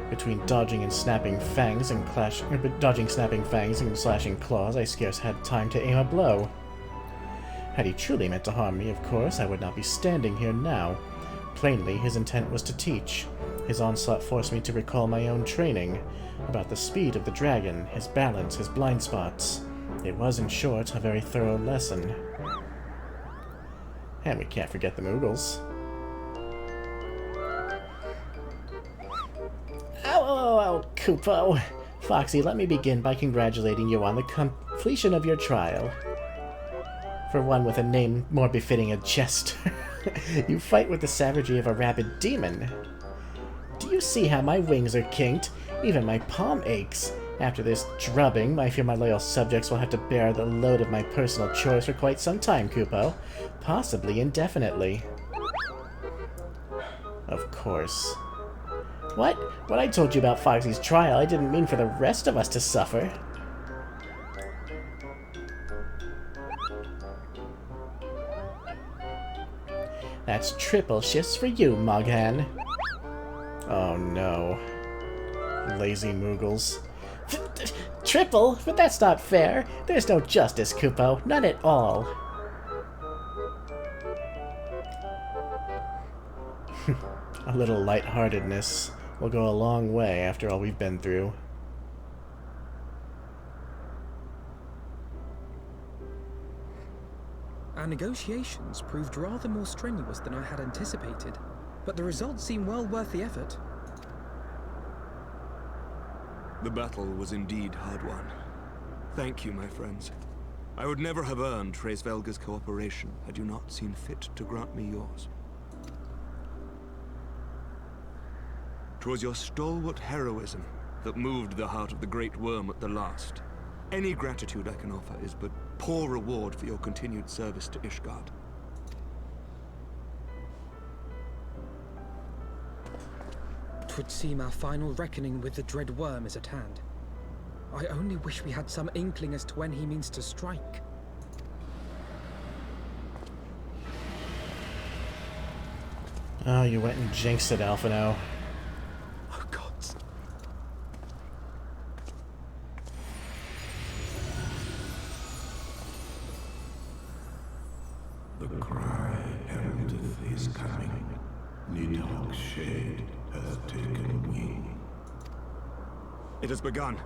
Speaker 1: Between dodging snapping fangs and slashing claws, I scarce had time to aim a blow. Had he truly meant to harm me, of course, I would not be standing here now. Plainly, his intent was to teach. His onslaught forced me to recall my own training, about the speed of the dragon, his balance, his blind spots. It was, in short, a very thorough lesson. And we can't forget the Moogles. Oh, Kupo! Foxy, let me begin by congratulating you on the completion of your trial. For one with a name more befitting a jester, you fight with the savagery of a rabid demon. Do you see how my wings are kinked? Even my palm aches. After this drubbing, I fear my loyal subjects will have to bear the load of my personal chores for quite some time, Kupo. Possibly indefinitely. Of course. What? When I told you about Foxy's trial, I didn't mean for the rest of us to suffer. That's triple shifts for you, Moghan. Oh no. Lazy Moogles. Triple? But that's not fair. There's no justice, Kupo. None at all. A little lightheartedness will go a long way after all we've been through.
Speaker 6: Our negotiations proved rather more strenuous than I had anticipated, but the results seem well worth the effort.
Speaker 3: The battle was indeed hard won. Thank you, my friends. I would never have earned Hraesvelgr's cooperation had you not seen fit to grant me yours. 'Twas your stalwart heroism that moved the heart of the Great Worm at the last. Any gratitude I can offer is but poor reward for your continued service to Ishgard.
Speaker 6: 'Twould seem our final reckoning with the dread worm is at hand. I only wish we had some inkling as to when he means to strike.
Speaker 1: Oh, you went and jinxed it, Alphino.
Speaker 6: Oh, gods.
Speaker 13: The cry heraldeth his coming. Nidhogg's shade hath taken wing.
Speaker 3: It has begun.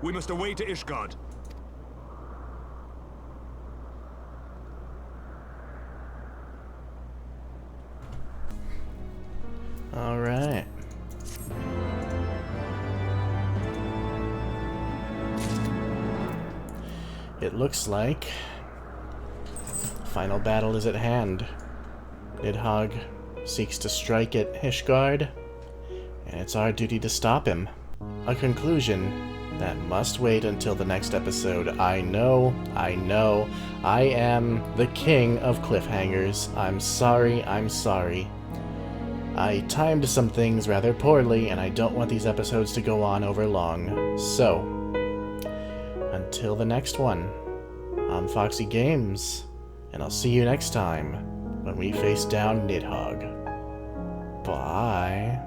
Speaker 3: We must away to Ishgard.
Speaker 1: All right. It looks like final battle is at hand. Nidhogg seeks to strike at Ishgard, and it's our duty to stop him. A conclusion that must wait until the next episode. I know, I am the king of cliffhangers. I'm sorry. I timed some things rather poorly, and I don't want these episodes to go on over long. So, until the next one, I'm Foxy Games, and I'll see you next time when we face down Nidhogg. Bye.